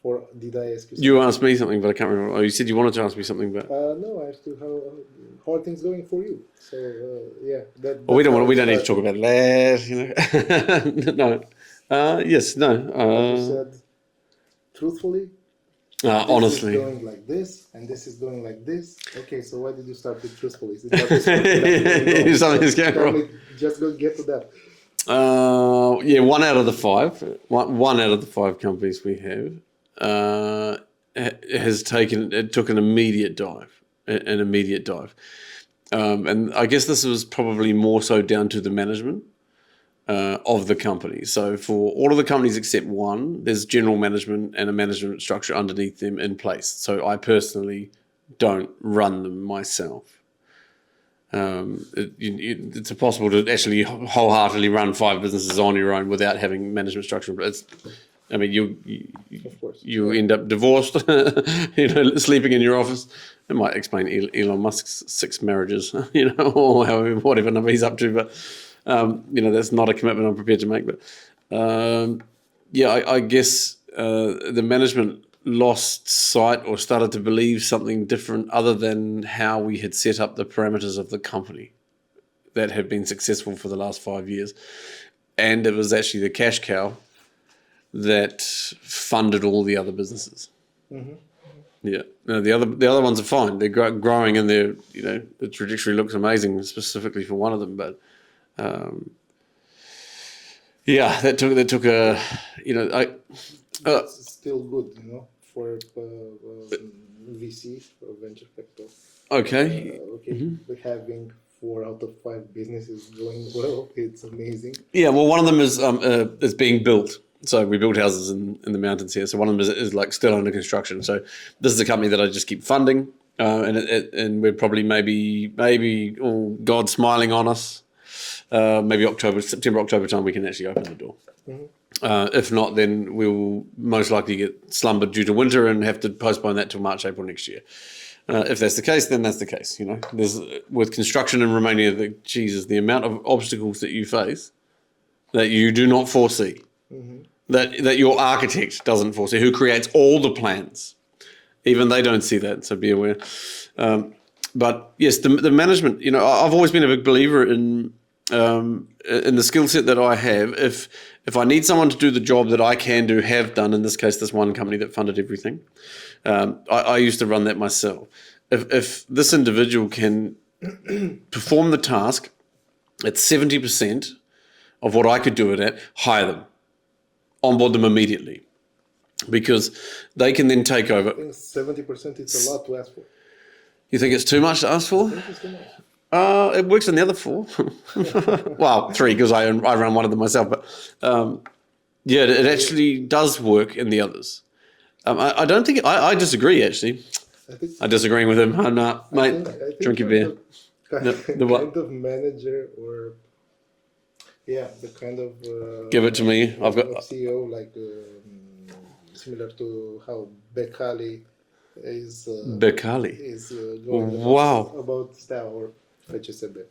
[SPEAKER 2] Or did I ask you something?
[SPEAKER 1] You asked me something, but I can't remember. Oh, you said you wanted to ask me something, but
[SPEAKER 2] No, I asked you how are things going for you. So yeah,
[SPEAKER 1] well, we don't need to talk about that. You know, no. Yes, no.
[SPEAKER 2] You said truthfully.
[SPEAKER 1] Honestly,
[SPEAKER 2] this is going like this, and this is going like this. Okay, so why did you start with truthfully? Is it that
[SPEAKER 1] something's going wrong.
[SPEAKER 2] Just go get to that.
[SPEAKER 1] Yeah, one out of the five companies we have took an immediate dive, and I guess this was probably more so down to the management of the company. So for all of the companies except one, there's general management and a management structure underneath them in place. So I personally don't run them myself. It's impossible to actually wholeheartedly run 5 businesses on your own without having management structure. But you end up divorced, sleeping in your office. It might explain Elon Musk's 6 marriages, or however, whatever number he's up to. But that's not a commitment I'm prepared to make. But I guess the management lost sight or started to believe something different other than how we had set up the parameters of the company that had been successful for the last 5 years. And it was actually the cash cow that funded all the other businesses. Mm-hmm. Yeah. No, the other ones are fine. They're growing, and the trajectory looks amazing, specifically for one of them. But that took a
[SPEAKER 2] it's still good, for VC, for venture capital.
[SPEAKER 1] Okay.
[SPEAKER 2] We're having 4 out of 5 businesses going well. It's amazing.
[SPEAKER 1] Yeah, well, one of them is being built. So we build houses in the mountains here. So one of them is like still under construction. So this is a company that I just keep funding, and we're probably maybe God's smiling on us. Maybe September, October time we can actually open the door. Mm-hmm. If not, then we'll most likely get slumbered due to winter and have to postpone that till March, April next year. If that's the case, then that's the case. There's with construction in Romania, the amount of obstacles that you face that you do not foresee, mm-hmm. that your architect doesn't foresee, who creates all the plans, even they don't see that. So be aware. But yes, the management. I've always been a big believer in the skill set that I have. If I need someone to do the job that I can do, have done, in this case, this one company that funded everything, I used to run that myself. If this individual can perform the task at 70% of what I could do it at, hire them, onboard them immediately, because they can then take over.
[SPEAKER 2] I think 70% is a lot to ask for.
[SPEAKER 1] You think it's too much to ask for?
[SPEAKER 2] I think it's too much.
[SPEAKER 1] It works on the other 4. Well, 3 because I run one of them myself. But it actually does work in the others. I don't think I disagree. Actually, I'm disagreeing with him. I'm not, mate. Drink your beer.
[SPEAKER 2] Kind of manager, or the kind of
[SPEAKER 1] give it to me. I've got
[SPEAKER 2] CEO, like similar to how Becali is. Going about style or FCSB.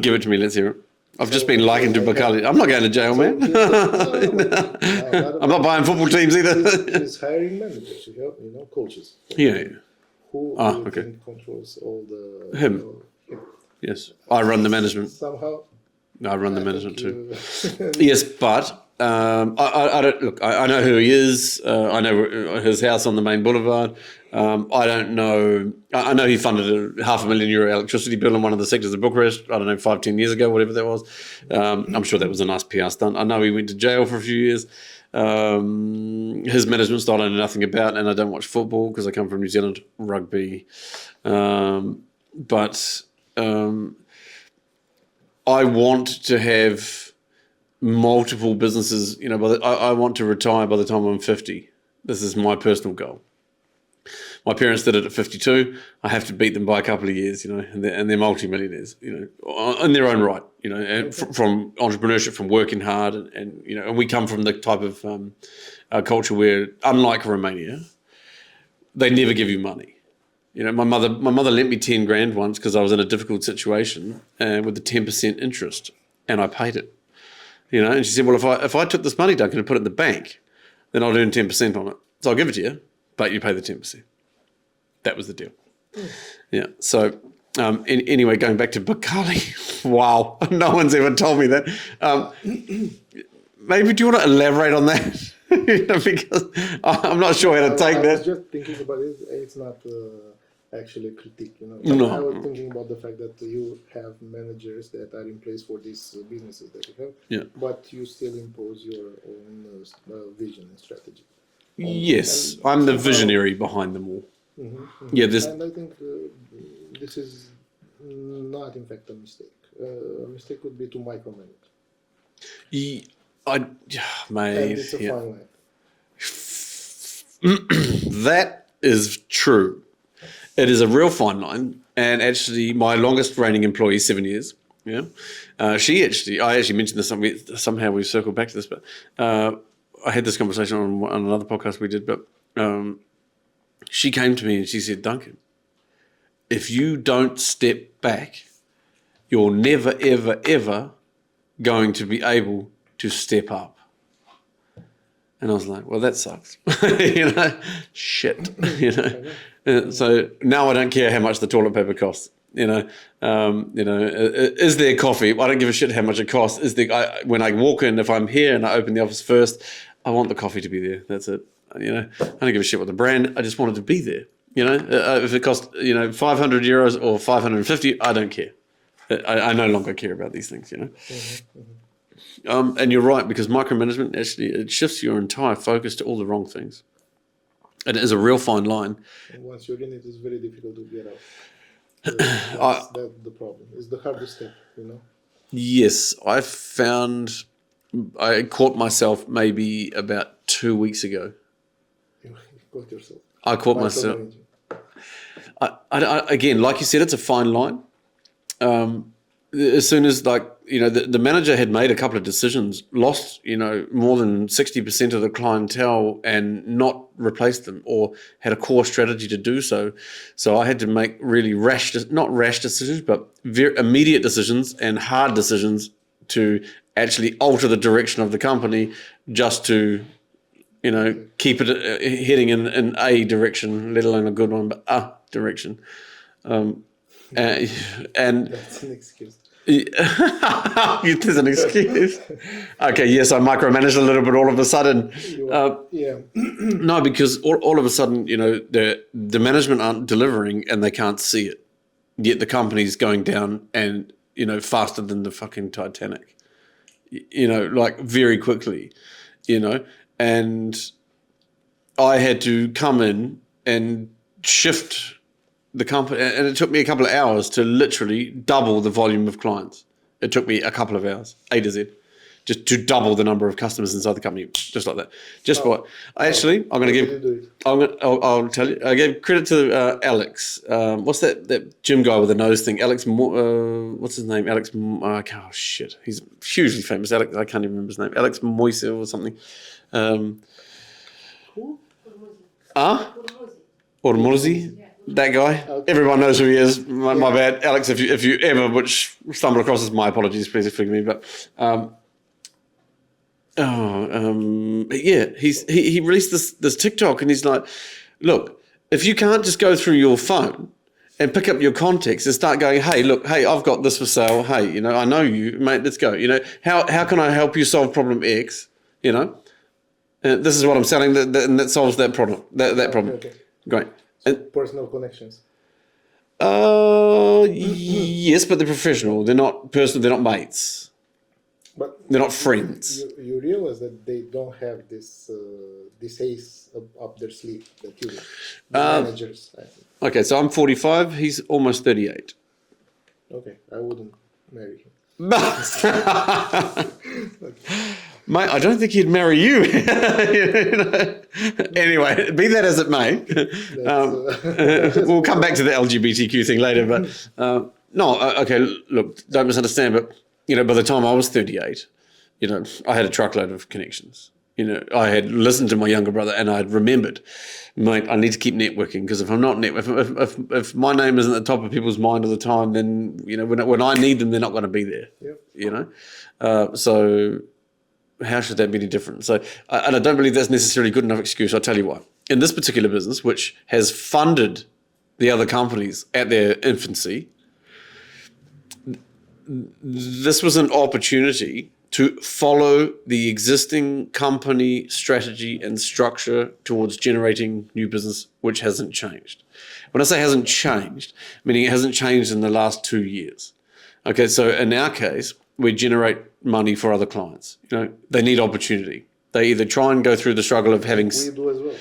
[SPEAKER 1] Give it to me. Let's hear it. I've just been likened to Bacardi. I'm not going to jail, man. I'm not buying football teams either.
[SPEAKER 2] He's hiring managers, coaches.
[SPEAKER 1] Yeah.
[SPEAKER 2] Who think controls all the...
[SPEAKER 1] Him. Yes. I run the management.
[SPEAKER 2] Somehow.
[SPEAKER 1] I run the management too. Yes, but I don't look. I know who he is. I know his house on the main boulevard. I don't know. I know he funded a €500,000 electricity bill in one of the sectors of Bucharest. I don't know, 5-10 years ago, whatever that was. I'm sure that was a nice PR stunt. I know he went to jail for a few years. His management style I know nothing about, and I don't watch football because I come from New Zealand, rugby. But I want to have multiple businesses. I want to retire by the time I'm 50. This is my personal goal. My parents did it at 52. I have to beat them by a couple of years, and they're multi-millionaires, in their own right, and from entrepreneurship, from working hard, and we come from the type of culture where, unlike Romania, they never give you money. My mother lent me 10 grand once because I was in a difficult situation with the 10% interest, and I paid it. And she said, well, if I took this money, Duncan, and put it in the bank, then I'll earn 10% on it. So I'll give it to you, but you pay the 10%. That was the deal. Yeah. So anyway, going back to Bakali, wow, no one's ever told me that. Maybe do you want to elaborate on that? Because I'm not sure how to take
[SPEAKER 2] I
[SPEAKER 1] that.
[SPEAKER 2] was just thinking about it. It's not actually a critique, you know.
[SPEAKER 1] No.
[SPEAKER 2] I was thinking about the fact that you have managers that are in place for these businesses that you have,
[SPEAKER 1] Yeah.
[SPEAKER 2] but you still impose your own vision and strategy.
[SPEAKER 1] Yes,
[SPEAKER 2] And
[SPEAKER 1] I'm the
[SPEAKER 2] somehow-
[SPEAKER 1] visionary behind them all. Yeah, there's
[SPEAKER 2] And I think this is not, in fact, a mistake. A mistake would be to micromanage. And
[SPEAKER 1] mate,
[SPEAKER 2] it's a
[SPEAKER 1] yeah.
[SPEAKER 2] fine line.
[SPEAKER 1] That is true. It is a real fine line. And actually, my longest reigning employee, 7 years. Yeah, I actually mentioned this. Somehow we circled back to this, but I had this conversation on another podcast we did. But she came to me and she said, "Duncan, if you don't step back, you're never, ever, ever going to be able to step up." And I was like, well, that sucks. Shit. So now I don't care how much the toilet paper costs. Is there coffee? I don't give a shit how much it costs. When I walk in, if I'm here and I open the office first, I want the coffee to be there. That's it. I don't give a shit what the brand. I just want it to be there. If it costs 500 euros or 550, I don't care. I no longer care about these things. And you're right, because micromanagement actually it shifts your entire focus to all the wrong things. It is a real fine line.
[SPEAKER 2] And once you're in it, it's very difficult to get out. That's the problem. It's the hardest step,
[SPEAKER 1] Yes, I caught myself maybe about 2 weeks ago.
[SPEAKER 2] You caught yourself.
[SPEAKER 1] I caught myself. Again, like you said, it's a fine line. As soon as the manager had made a couple of decisions, lost more than 60% of the clientele and not replaced them, or had a core strategy to do so. So I had to make really not rash decisions, but very immediate decisions and hard decisions to actually alter the direction of the company, just to keep it heading in a direction, let alone a good one, but a direction. And
[SPEAKER 2] That's an excuse.
[SPEAKER 1] There's an excuse. Okay, yes, I micromanaged a little bit all of a sudden.
[SPEAKER 2] Yeah.
[SPEAKER 1] No, because all of a sudden, the management aren't delivering and they can't see it. Yet the company's going down and, faster than the fucking Titanic. Very quickly, and I had to come in and shift the company, and it took me a couple of hours to literally double the volume of clients. It took me a couple of hours, A to Z, just to double the number of customers inside the company, just like that. I'm going to give. I'll tell you. I gave credit to Alex. What's that gym guy with the nose thing? Alex. What's his name? Alex. Oh shit. He's hugely famous. Alex. I can't even remember his name. Alex Moise or something.
[SPEAKER 2] Who?
[SPEAKER 1] Ormozi. That guy. Okay. Everyone knows who he is. My bad, Alex. If you ever stumble across this, my apologies. Please forgive me. But he released this TikTok, and he's like, "Look, if you can't just go through your phone and pick up your contacts and start going, hey, I've got this for sale. Hey, I know you, mate. Let's go. How can I help you solve problem X? This is what I'm selling, and that solves that problem. That problem.
[SPEAKER 2] Okay.
[SPEAKER 1] Great."
[SPEAKER 2] Personal connections.
[SPEAKER 1] Yes, but they're professional. They're not personal. They're not mates.
[SPEAKER 2] But
[SPEAKER 1] they're not friends.
[SPEAKER 2] You realize that they don't have this ace up their sleeve that you do. The managers. I think.
[SPEAKER 1] Okay, so I'm 45. He's almost 38.
[SPEAKER 2] Okay, I wouldn't marry him.
[SPEAKER 1] Okay. Mate, I don't think he'd marry you. Anyway, be that as it may, we'll come back to the LGBTQ thing later. But okay, look, don't misunderstand. But by the time I was 38, I had a truckload of connections. I had listened to my younger brother, and I had remembered, mate, I need to keep networking, because if I'm not if my name isn't at the top of people's mind all the time, then when I need them, they're not going to be there.
[SPEAKER 2] Yep.
[SPEAKER 1] So how should that be any different? So, and I don't believe that's necessarily a good enough excuse. I'll tell you why. In this particular business, which has funded the other companies at their infancy, this was an opportunity to follow the existing company strategy and structure towards generating new business, which hasn't changed. When I say hasn't changed, meaning it hasn't changed in the last 2 years. Okay, so in our case, we generate money for other clients. You know, they need opportunity. They either try and go through the struggle of having...
[SPEAKER 2] We do as well.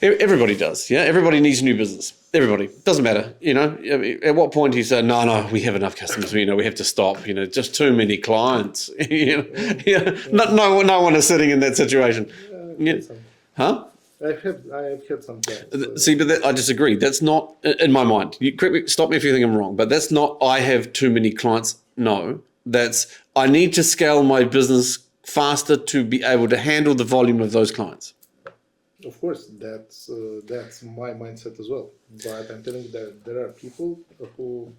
[SPEAKER 1] Everybody does, yeah? Everybody needs new business. Everybody. Doesn't matter, you know? I mean, at what point do you say, no, we have enough customers, you know, we have to stop, you know, just too many clients. You know? Yeah. No one is sitting in that situation. Yeah. Huh?
[SPEAKER 2] I have had some clients.
[SPEAKER 1] See, but I disagree. That's not, in my mind, stop me if you think I'm wrong, but that's not, I have too many clients. No, that's, I need to scale my business faster to be able to handle the volume of those clients.
[SPEAKER 2] Of course, that's my mindset as well. But I'm telling you that there are people who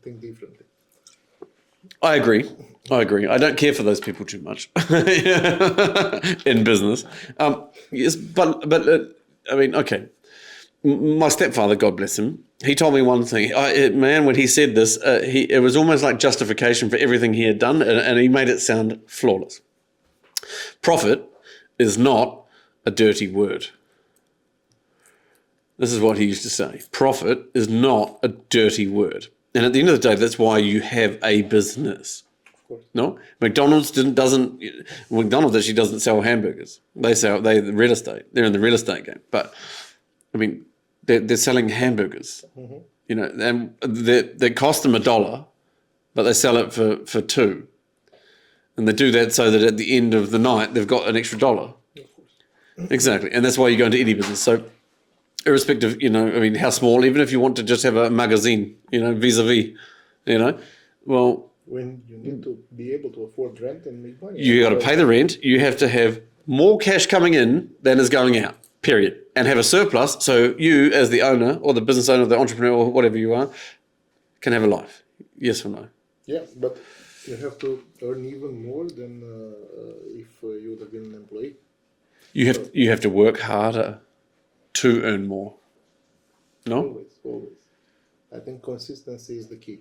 [SPEAKER 2] think differently.
[SPEAKER 1] I agree. I don't care for those people too much in business. Yes, but I mean, okay. My stepfather, God bless him, he told me one thing. When he said this, it was almost like justification for everything he had done, and he made it sound flawless. Profit is not a dirty word. This is what he used to say. Profit is not a dirty word. And at the end of the day, that's why you have a business.
[SPEAKER 2] Of course.
[SPEAKER 1] No? McDonald's actually doesn't sell hamburgers. They're real estate. They're in the real estate game. But, I mean, they're selling hamburgers. Mm-hmm. You know, and they cost them $1, but they sell it for $2. And they do that so that at the end of the night, they've got an extra $1. Exactly. And that's why you go into any business. So irrespective, you know, I mean, how small, even if you want to just have a magazine, you know, vis-a-vis, you know, well...
[SPEAKER 2] When you need to be able to afford rent and make money.
[SPEAKER 1] You got to pay the rent. You have to have more cash coming in than is going out, period. And have a surplus so you, as the owner or the business owner, the entrepreneur or whatever you are, can have a life. Yes or no?
[SPEAKER 2] Yeah, but you have to earn even more than if you would have been an employee.
[SPEAKER 1] You have to work harder to earn more. No?
[SPEAKER 2] Always. I think consistency is the key.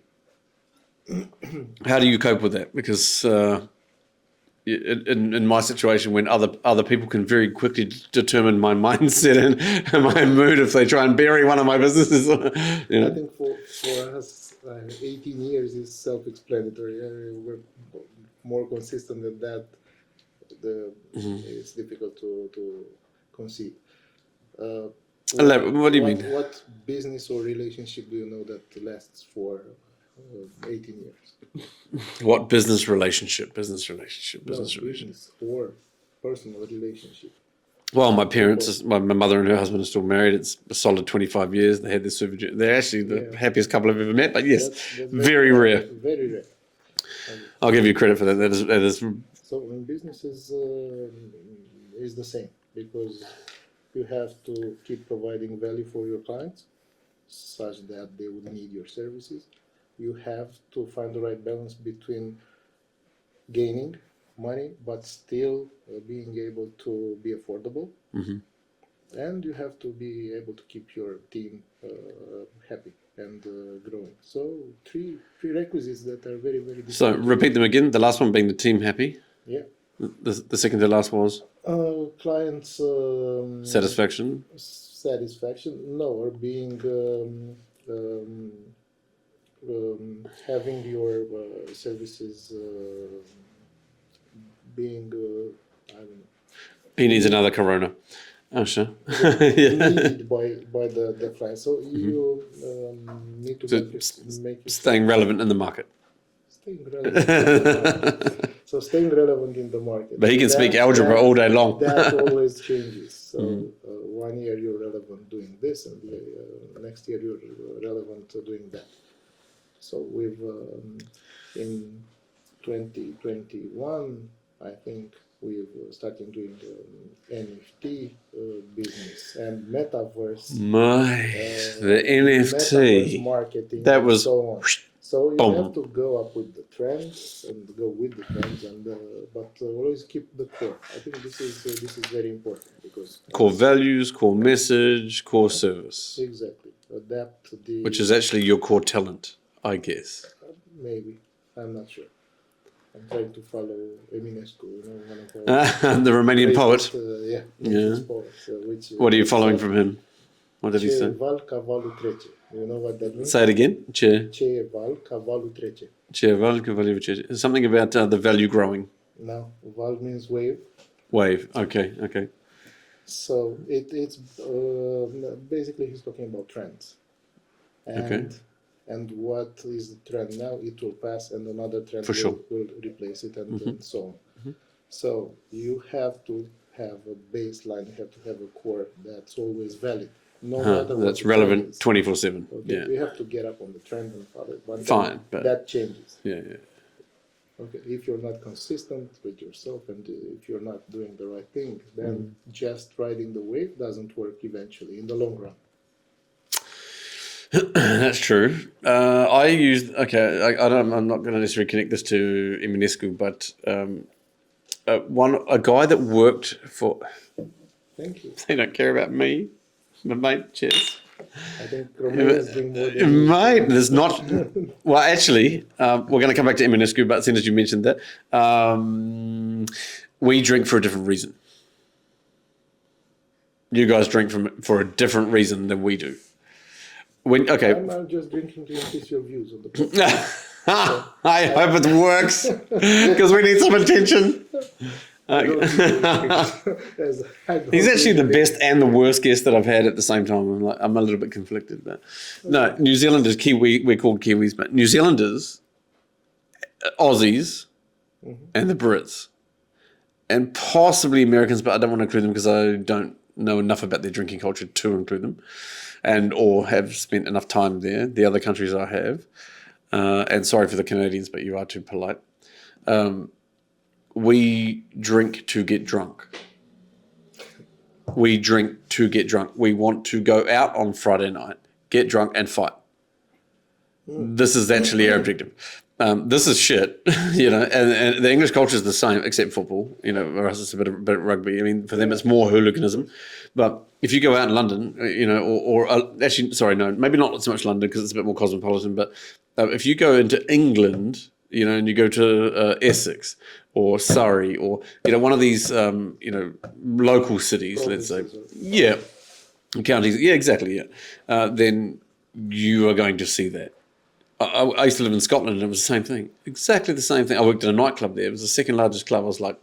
[SPEAKER 1] How do you cope with that? Because in my situation, when other people can very quickly determine my mindset and my mood if they try and bury one of my businesses. You know?
[SPEAKER 2] I think for us, 18 years is self-explanatory. We're more consistent than that. It's difficult to conceive.
[SPEAKER 1] What do you mean?
[SPEAKER 2] What business or relationship do you know that lasts for 18 years?
[SPEAKER 1] What business relationship? Business
[SPEAKER 2] or personal relationship.
[SPEAKER 1] Well, my parents, my mother and her husband are still married. It's a solid 25 years. They had this supervision. They're actually the happiest couple I've ever met. But yes, that's very rare.
[SPEAKER 2] Very rare.
[SPEAKER 1] I'll give you credit for that. That is.
[SPEAKER 2] So in businesses is the same, because you have to keep providing value for your clients such that they would need your services. You have to find the right balance between gaining money but still being able to be affordable. Mm-hmm. And you have to be able to keep your team happy and growing. So three prerequisites that are very, very different.
[SPEAKER 1] So repeat them again. The last one being the team happy.
[SPEAKER 2] Yeah.
[SPEAKER 1] The second to last was?
[SPEAKER 2] Clients...
[SPEAKER 1] satisfaction?
[SPEAKER 2] No, or being... having your services being... I don't know.
[SPEAKER 1] He needs another Corona. Oh, sure.
[SPEAKER 2] Needed by the client. So you need to make it
[SPEAKER 1] staying relevant in the market.
[SPEAKER 2] So staying relevant in the market.
[SPEAKER 1] But he can speak algebra all day long.
[SPEAKER 2] That always changes. So 1 year you're relevant doing this, and next year you're relevant doing that. So we've in 2021, I think we've started doing NFT business and metaverse.
[SPEAKER 1] The NFT
[SPEAKER 2] metaverse marketing.
[SPEAKER 1] that was
[SPEAKER 2] so on. So you
[SPEAKER 1] Boom.
[SPEAKER 2] have to go up with the trends and go with the trends, and but always keep the core. I think this is very important because
[SPEAKER 1] Core values, core message, core service,
[SPEAKER 2] exactly adapt to the
[SPEAKER 1] which is actually your core talent, I guess.
[SPEAKER 2] maybe I'm not sure. I'm trying to follow Eminescu, one of our
[SPEAKER 1] The Romanian poet.
[SPEAKER 2] greatest,
[SPEAKER 1] Yeah.
[SPEAKER 2] greatest poets. Which
[SPEAKER 1] What are you following from him? What did he
[SPEAKER 2] Ce
[SPEAKER 1] say?
[SPEAKER 2] val cavalul trece. You know what that means?
[SPEAKER 1] Say it again.
[SPEAKER 2] Ce val cavalul trece.
[SPEAKER 1] Something about the value growing.
[SPEAKER 2] Now, val means wave.
[SPEAKER 1] Wave. Okay.
[SPEAKER 2] So it's basically he's talking about trends, and what is the trend now? It will pass, and another trend will replace it, and so on. Mm-hmm. So you have to have a baseline. You have to have a core that's always valid, no matter what.
[SPEAKER 1] That's relevant 24/7.
[SPEAKER 2] Okay,
[SPEAKER 1] Yeah.
[SPEAKER 2] we have to get up on the trend and follow it. But
[SPEAKER 1] fine, but
[SPEAKER 2] that changes.
[SPEAKER 1] Yeah.
[SPEAKER 2] Okay, if you're not consistent with yourself and if you're not doing the right thing, then just riding the wave doesn't work eventually in the long run.
[SPEAKER 1] That's true. I'm not going to necessarily connect this to Ionescu, but a guy that worked for.
[SPEAKER 2] Thank you.
[SPEAKER 1] They don't care about me, but mate, cheers.
[SPEAKER 2] I think Romanians drink more than
[SPEAKER 1] mate, there's not. Well, actually, we're going to come back to Ionescu, but as soon as you mentioned that, we drink for a different reason. You guys drink for a different reason than we do. I'm
[SPEAKER 2] just drinking to increase your views on the podcast.
[SPEAKER 1] I hope it works because we need some attention. He's actually the best and the worst guest that I've had at the same time. I'm a little bit conflicted, but no, New Zealanders, we're called Kiwis, but New Zealanders, Aussies, and the Brits, and possibly Americans, but I don't want to include them because I don't know enough about their drinking culture to include them, or have spent enough time there. The other countries I have, and sorry for the Canadians, but you are too polite. We drink to get drunk. We drink to get drunk. We want to go out on Friday night, get drunk, and fight. This is actually our objective. This is shit, and the English culture is the same, except football. For us it's a bit of rugby. I mean, for them it's more hooliganism. But if you go out in London, actually, sorry, no, maybe not so much London because it's a bit more cosmopolitan. But if you go into England, and you go to Essex or Surrey or one of these local cities, let's say, counties, exactly, then you are going to see that. I used to live in Scotland and it was the same thing, exactly the same thing. I worked in a nightclub there. It was the second largest club. I was like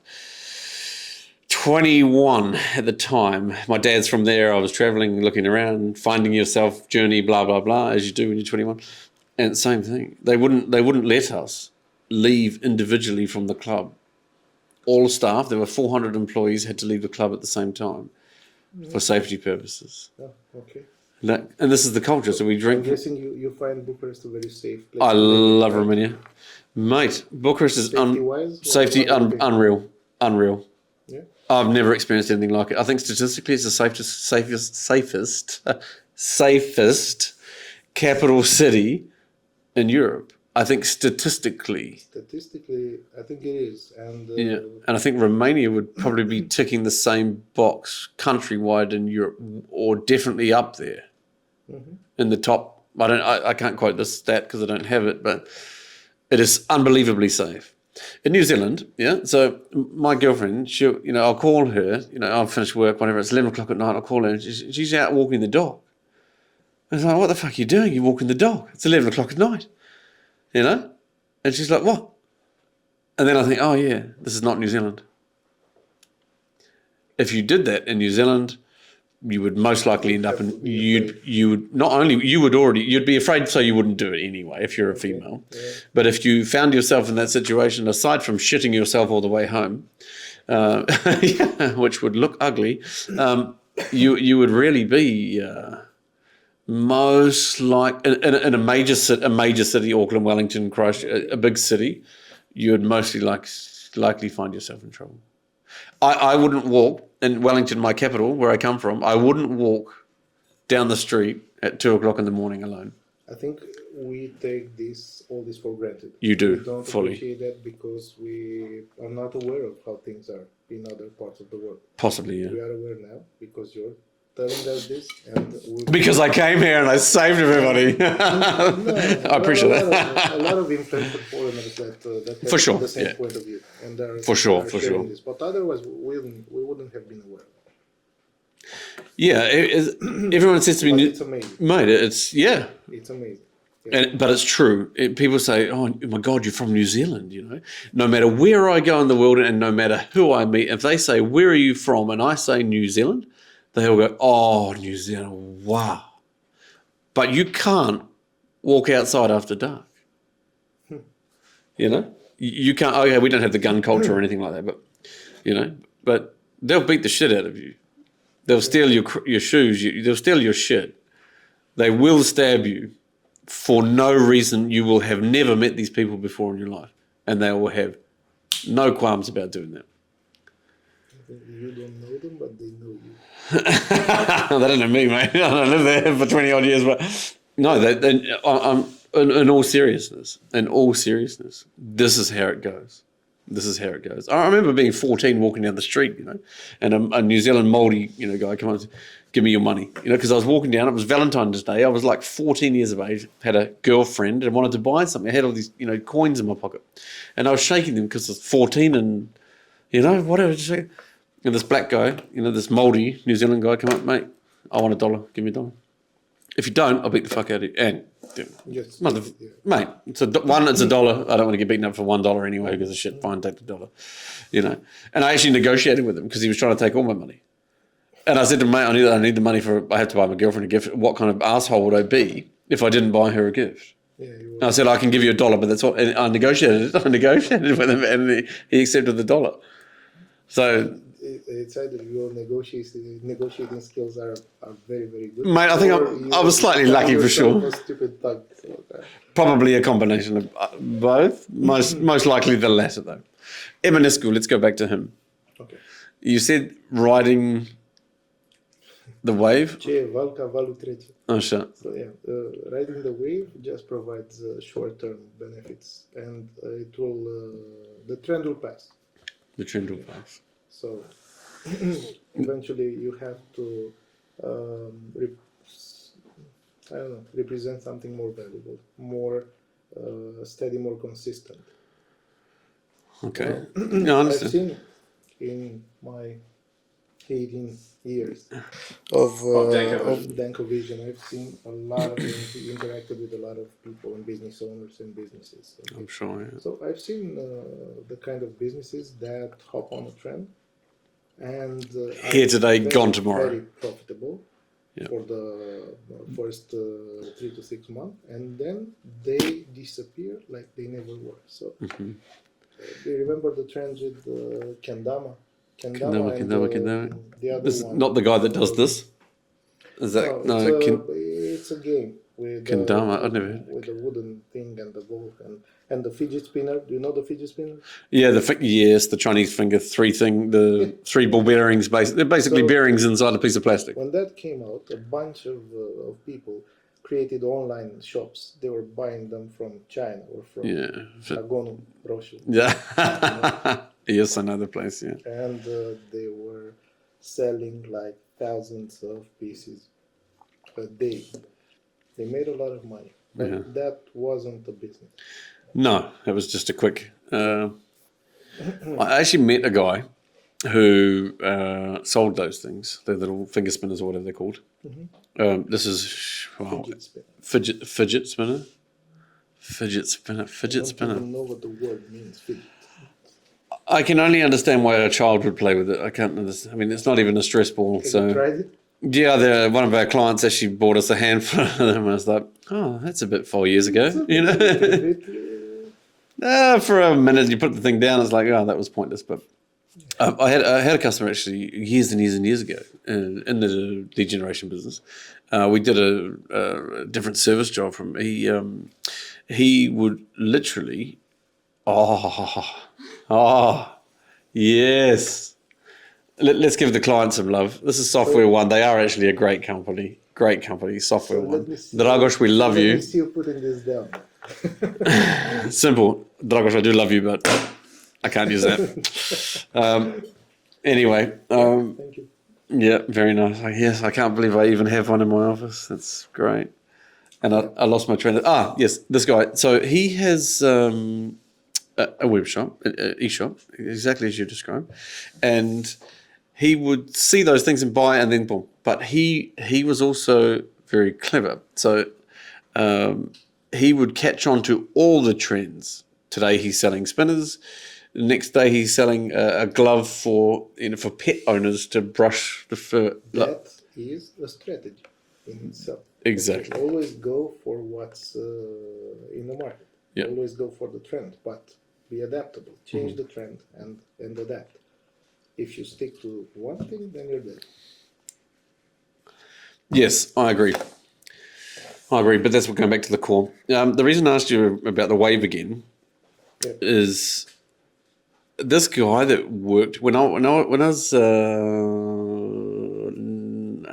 [SPEAKER 1] 21 at the time. My dad's from there. I was traveling, looking around, finding yourself journey, blah blah blah, as you do when you're 21. And same thing. They wouldn't let us leave individually from the club. All staff, there were 400 employees, had to leave the club at the same time for safety purposes. Oh, okay. And this is the culture, so we drink.
[SPEAKER 2] I'm guessing you find Bucharest a very safe place.
[SPEAKER 1] I love Romania. Mate, Bucharest is unreal. Yeah. I've never experienced anything like it. I think statistically it's the safest capital city in Europe. I think statistically,
[SPEAKER 2] I think it is, and
[SPEAKER 1] I think Romania would probably be ticking the same box countrywide in Europe, or definitely up there in the top. I can't quote this stat because I don't have it, but it is unbelievably safe. In New Zealand, so my girlfriend, I'll call her, I'll finish work, whatever, it's 11 o'clock at night, I'll call her, and she's out walking the dog. I was like, what the fuck are you doing? You're walking the dog. It's 11 o'clock at night. And she's like, what? And then I think, oh yeah, this is not New Zealand. If you did that in New Zealand, you would most likely end up in, you'd be afraid, so you wouldn't do it anyway if you're a female. Yeah. But if you found yourself in that situation, aside from shitting yourself all the way home, which would look ugly, you would really be most like in a major city, Auckland, Wellington, Christchurch, a big city, you would mostly likely find yourself in trouble. I wouldn't walk in Wellington, my capital, where I come from. I wouldn't walk down the street at 2 o'clock in the morning alone.
[SPEAKER 2] I think we take all this for granted.
[SPEAKER 1] You do,
[SPEAKER 2] We don't
[SPEAKER 1] fully.
[SPEAKER 2] appreciate that because we are not aware of how things are in other parts of the world.
[SPEAKER 1] Possibly, yeah.
[SPEAKER 2] We are aware now because you're telling us this, and
[SPEAKER 1] Because I came here and I saved everybody. I appreciate
[SPEAKER 2] that. A lot of influential foreigners that have
[SPEAKER 1] For sure,
[SPEAKER 2] the same
[SPEAKER 1] yeah.
[SPEAKER 2] point of view, and are
[SPEAKER 1] For sure.
[SPEAKER 2] This. But otherwise, we wouldn't have been aware.
[SPEAKER 1] Yeah, everyone says to me,
[SPEAKER 2] it's amazing,
[SPEAKER 1] mate. It's
[SPEAKER 2] It's amazing. Yeah.
[SPEAKER 1] but it's true. People say, "Oh my God, you're from New Zealand." You know, no matter where I go in the world and no matter who I meet, if they say, "Where are you from?" and I say New Zealand, they all go, "Oh, New Zealand, wow!" But you can't walk outside after dark. You know, you can't. Oh yeah, we don't have the gun culture or anything like that, but they'll beat the shit out of you. They'll steal your shoes. They'll steal your shit. They will stab you for no reason. You will have never met these people before in your life, and they will have no qualms about doing that.
[SPEAKER 2] You don't know them, but they know you.
[SPEAKER 1] They don't know me, mate. I don't live there for 20 odd years, but no. I'm in all seriousness. This is how it goes. I remember being 14, walking down the street, and a New Zealand Māori, guy come up and said, "Give me your money," because I was walking down. It was Valentine's Day. I was like 14 years of age, had a girlfriend, and wanted to buy something. I had all these, coins in my pocket, and I was shaking them because I was 14, and whatever. And this black guy, this Māori New Zealand guy, come up, "Mate, I want $1. Give me $1. If you don't, I'll beat the fuck out of you." And
[SPEAKER 2] Yes,
[SPEAKER 1] mate, it's $1. I don't want to get beaten up for $1 anyway because of shit. Fine, take the $1. And I actually negotiated with him because he was trying to take all my money. And I said to him, "Mate, I need the money I have to buy my girlfriend a gift. What kind of asshole would I be if I didn't buy her a gift?"
[SPEAKER 2] Yeah,
[SPEAKER 1] and I said, "I can give you $1, but that's what." And I negotiated with him, and he accepted the $1. So
[SPEAKER 2] it's either your negotiating skills are very, very good.
[SPEAKER 1] Mate, I think I was slightly lucky for sure.
[SPEAKER 2] A stupid thug,
[SPEAKER 1] Probably a combination of both. Most likely the latter, though. Ionescu, let's go back to him.
[SPEAKER 2] Okay.
[SPEAKER 1] You said riding the wave. Oh, shit.
[SPEAKER 2] So riding the wave just provides short-term benefits, and it will. The trend will pass.
[SPEAKER 1] The trend will pass.
[SPEAKER 2] So eventually you have to represent something more valuable, more steady, more consistent.
[SPEAKER 1] Okay. No, I understand.
[SPEAKER 2] I've seen in my 18 years of Danco Vision, I've seen a lot of interacted with a lot of people and business owners and businesses. Okay?
[SPEAKER 1] I'm sure, yeah.
[SPEAKER 2] So I've seen the kind of businesses that hop on a trend and
[SPEAKER 1] here today, gone tomorrow.
[SPEAKER 2] Very profitable for the first 3 to 6 months, and then they disappear like they never were. So do you remember the trend with Kendama?
[SPEAKER 1] Kendama.
[SPEAKER 2] The other
[SPEAKER 1] This is
[SPEAKER 2] one.
[SPEAKER 1] not the guy that does this. Is that
[SPEAKER 2] it's a game with
[SPEAKER 1] Kendama? I've never heard.
[SPEAKER 2] With the wooden thing and the ball and the fidget spinner. Do you know the fidget spinner?
[SPEAKER 1] Yeah, the Chinese finger the 3 ball bearings. They're basically bearings inside a piece of plastic.
[SPEAKER 2] When that came out, a bunch of people created online shops. They were buying them from China or from Agonu, Russia.
[SPEAKER 1] Yeah. Yes, another place, yeah.
[SPEAKER 2] And they were selling like thousands of pieces a day. They made a lot of money, but that wasn't a business.
[SPEAKER 1] No, it was just a quick... I actually met a guy who sold those things, the little finger spinners or whatever they're called. This is... Fidget spinner. Fidget spinner.
[SPEAKER 2] I don't know what the word means, fidget.
[SPEAKER 1] I can only understand why a child would play with it. I can't understand. I mean, it's not even a stress ball.
[SPEAKER 2] Have you tried it?
[SPEAKER 1] Yeah, one of our clients actually bought us a handful of them. And I was like, "Oh, that's a bit 4 years ago." For a minute, you put the thing down. It's like, "Oh, that was pointless." But I had a customer actually years and years and years ago in the degeneration business. We did a different service job from him. He would literally, yes. Let's give the client some love. This is Software One. They are actually a great company. great company, Software
[SPEAKER 2] So
[SPEAKER 1] One.
[SPEAKER 2] let me see-
[SPEAKER 1] Dragos, we love
[SPEAKER 2] Let
[SPEAKER 1] you.
[SPEAKER 2] me see you putting this down.
[SPEAKER 1] Simple. Dragos, I do love you, but I can't use that. Anyway,
[SPEAKER 2] Thank you.
[SPEAKER 1] yeah, very nice. Yes, I can't believe I even have one in my office. That's great. And I lost my train of... yes, this guy. So he has a web shop, e-shop, exactly as you described. And he would see those things and buy and then boom. But he was also very clever. So he would catch on to all the trends. Today he's selling spinners. The next day he's selling a glove for pet owners to brush the fur.
[SPEAKER 2] That is a strategy in itself.
[SPEAKER 1] Exactly.
[SPEAKER 2] Okay, always go for what's in the market.
[SPEAKER 1] Yeah.
[SPEAKER 2] Always go for the trend, but be adaptable. Change the trend and adapt. If you stick to one thing, then you're dead.
[SPEAKER 1] Yes, I agree. But that's what going back to the core. The reason I asked you about the wave again is this guy that worked when I was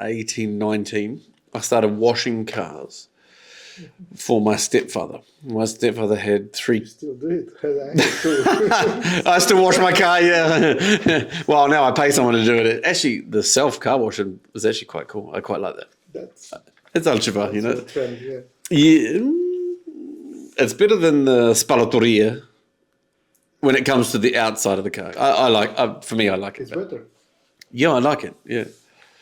[SPEAKER 1] 18, 19, I started washing cars for my stepfather. My stepfather had 3.
[SPEAKER 2] Still do it. I
[SPEAKER 1] I still wash my car, yeah. Well, now I pay someone to do it. Actually, the self-car washing was actually quite cool. I quite like that. It's algebra, you know.
[SPEAKER 2] a trend, yeah.
[SPEAKER 1] Yeah, it's better than the spalatoria when it comes to the outside of the car. For me, I like it.
[SPEAKER 2] It's better.
[SPEAKER 1] Yeah, I like it. Yeah,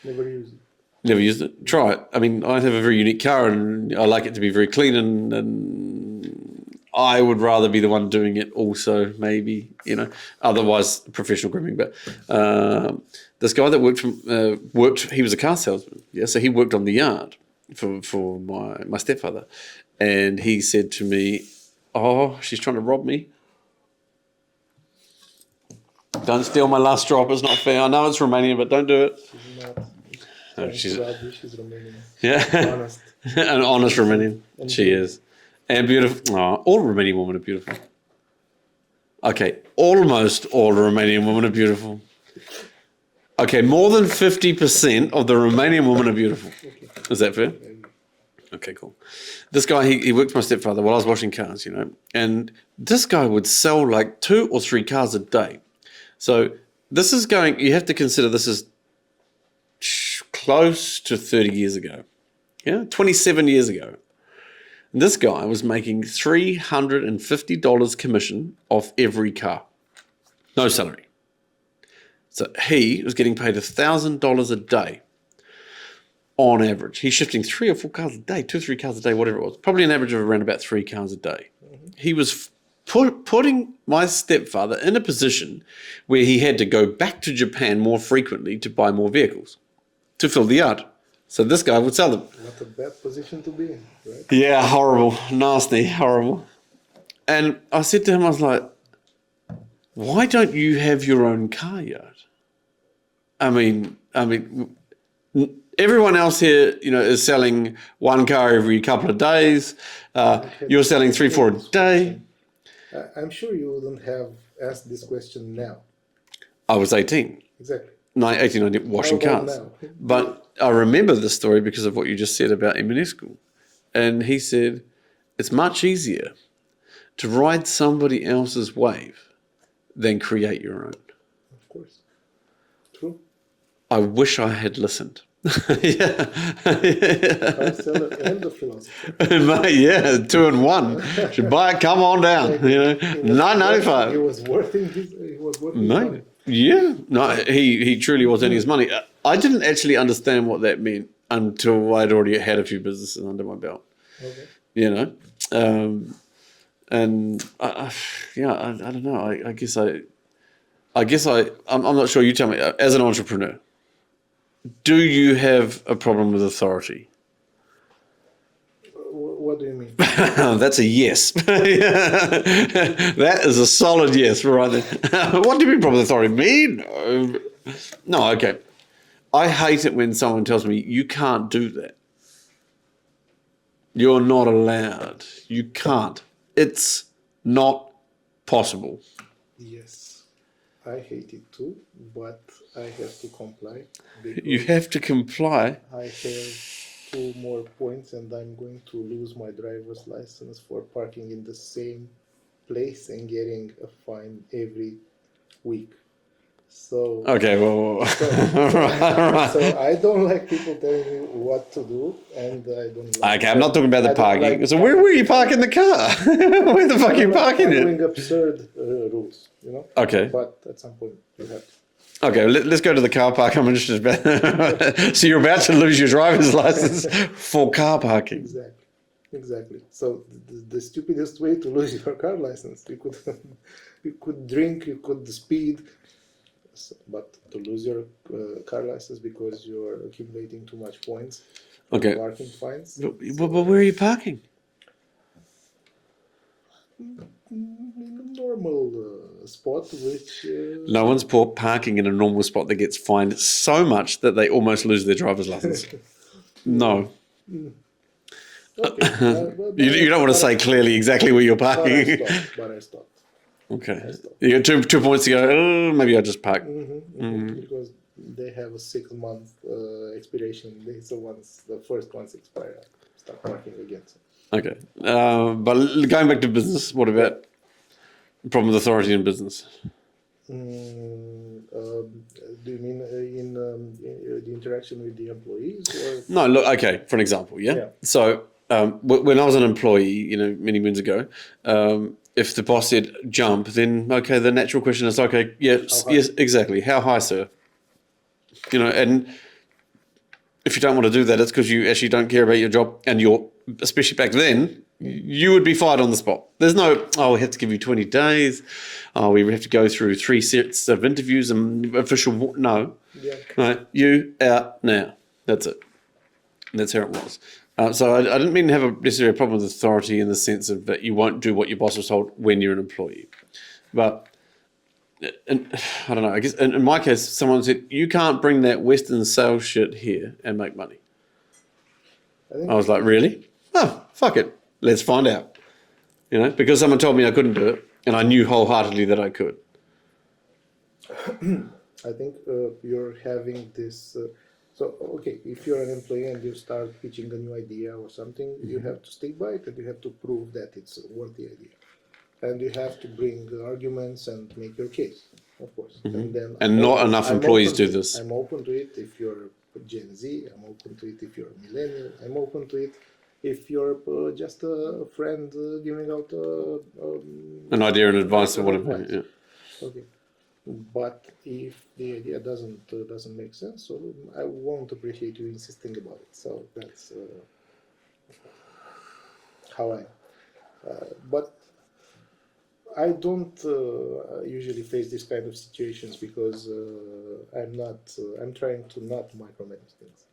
[SPEAKER 2] Never use it.
[SPEAKER 1] never used it. Try it. I mean, I have a very unique car, and I like it to be very clean. And I would rather be the one doing it. Also, maybe otherwise professional grooming. But this guy that worked. He was a car salesman. Yeah, so he worked on the yard for my stepfather, and he said to me, "Oh, she's trying to rob me. Don't steal my last drop. It's not fair. I know it's Romanian, but don't do it."
[SPEAKER 2] She's not. She's Romanian.
[SPEAKER 1] Yeah,
[SPEAKER 2] Honest.
[SPEAKER 1] an honest Romanian.
[SPEAKER 2] And
[SPEAKER 1] She is, and beautiful. Oh, all Romanian women are beautiful. Okay, almost all Romanian women are beautiful. Okay, more than 50% of the Romanian women are beautiful. Is that fair? Okay, cool. This guy, he worked for my stepfather while I was washing cars, and this guy would sell like 2 or 3 cars a day. So this is you have to consider this is close to 30 years ago. Yeah, 27 years ago. And this guy was making $350 commission off every car. No salary. So he was getting paid $1,000 a day on average. He's shifting 3 or 4 cars a day, 2 or 3 cars a day, whatever it was. Probably an average of around about 3 cars a day. He was putting my stepfather in a position where he had to go back to Japan more frequently to buy more vehicles to fill the yard. So this guy would sell them.
[SPEAKER 2] What a bad position to be in, right?
[SPEAKER 1] Yeah, horrible, nasty, horrible. And I said to him, I was like, why don't you have your own car yard? I mean, everyone else here, is selling 1 car every couple of days. You're selling 3, 4 a day.
[SPEAKER 2] I'm sure you wouldn't have asked this question now.
[SPEAKER 1] I was 18.
[SPEAKER 2] Exactly.
[SPEAKER 1] 18, 19, washing
[SPEAKER 2] How about
[SPEAKER 1] cars.
[SPEAKER 2] now?
[SPEAKER 1] But I remember this story because of what you just said about Ionescu. And he said, it's much easier to ride somebody else's wave than create your own.
[SPEAKER 2] Of course. True.
[SPEAKER 1] I wish I had listened.
[SPEAKER 2] Car seller and the philosopher.
[SPEAKER 1] Mate, yeah, 2 in 1. Should buy it, come on down. $9.95.
[SPEAKER 2] He was worth his money.
[SPEAKER 1] Yeah. No, he truly was earning his money. I didn't actually understand what that meant until I'd already had a few businesses under my belt.
[SPEAKER 2] Okay.
[SPEAKER 1] And I don't know. I guess I'm not sure. You tell me. As an entrepreneur, do you have a problem with authority?
[SPEAKER 2] What do you mean?
[SPEAKER 1] That's a yes. That is a solid yes right there. What do you mean problem with authority? Me? No, okay. I hate it when someone tells me, you can't do that. You're not allowed. You can't. It's not possible.
[SPEAKER 2] Yes. I hate it too, but I have to comply.
[SPEAKER 1] You have to comply.
[SPEAKER 2] I have 2 more points and I'm going to lose my driver's license for parking in the same place and getting a fine every week. So
[SPEAKER 1] Okay, well, right.
[SPEAKER 2] so I don't like people telling me what to do, and I don't like.
[SPEAKER 1] Okay, I'm not talking about the
[SPEAKER 2] I don't
[SPEAKER 1] parking.
[SPEAKER 2] like
[SPEAKER 1] So where are you parking the car? Where the fuck are you parking
[SPEAKER 2] following
[SPEAKER 1] it?
[SPEAKER 2] absurd rules,
[SPEAKER 1] Okay.
[SPEAKER 2] But at some point you have to.
[SPEAKER 1] Okay, let's go to the car park. I'm interested about. So you're about to lose your driver's license for car parking.
[SPEAKER 2] Exactly. So the stupidest way to lose your car license, you could drink, you could speed, but to lose your car license because you're accumulating too much points,
[SPEAKER 1] Okay.
[SPEAKER 2] parking fines.
[SPEAKER 1] But where are you parking?
[SPEAKER 2] In a normal spot, which
[SPEAKER 1] No one's parking in a normal spot that gets fined so much that they almost lose their driver's license. No.
[SPEAKER 2] okay.
[SPEAKER 1] You don't want to say clearly exactly where you're parking.
[SPEAKER 2] But I stopped.
[SPEAKER 1] Okay. You got two points to go. Oh, maybe I'll just park.
[SPEAKER 2] Because they have a 6-month expiration date, so once the first ones expire, I start parking again. So.
[SPEAKER 1] Okay. But going back to business, what about problem with authority in business?
[SPEAKER 2] Do you mean in the interaction with the employees? Or?
[SPEAKER 1] No, look, okay, for an example, yeah? So when I was an employee, many moons ago, if the boss said jump, then, okay, the natural question is, okay, yes, exactly. How high, sir? And if you don't want to do that, it's because you actually don't care about your job and especially back then, you would be fired on the spot. There's no, we have to give you 20 days. We have to go through 3 sets of interviews and official, no.
[SPEAKER 2] Yeah.
[SPEAKER 1] Right, you out now. That's it. That's how it was. So I didn't mean to have necessarily a problem with authority in the sense of that you won't do what your boss was told when you're an employee. But I don't know, I guess in my case, someone said, you can't bring that Western sales shit here and make money. I was like, really? Oh, fuck it. Let's find out. Because someone told me I couldn't do it, and I knew wholeheartedly that I could.
[SPEAKER 2] I think you're having this. Okay, if you're an employee and you start pitching a new idea or something, you have to stick by it and you have to prove that it's a worthy idea. And you have to bring arguments and make your case, of course. And
[SPEAKER 1] not enough employees do this.
[SPEAKER 2] I'm open to it if you're Gen Z. I'm open to it if you're a millennial. I'm open to it if you're just a friend giving out
[SPEAKER 1] an idea and advice or whatever. Yeah.
[SPEAKER 2] Okay. But if the idea doesn't make sense, so I won't appreciate you insisting about it. So that's how I. But I don't usually face this kind of situations because I'm trying to not micromanage things.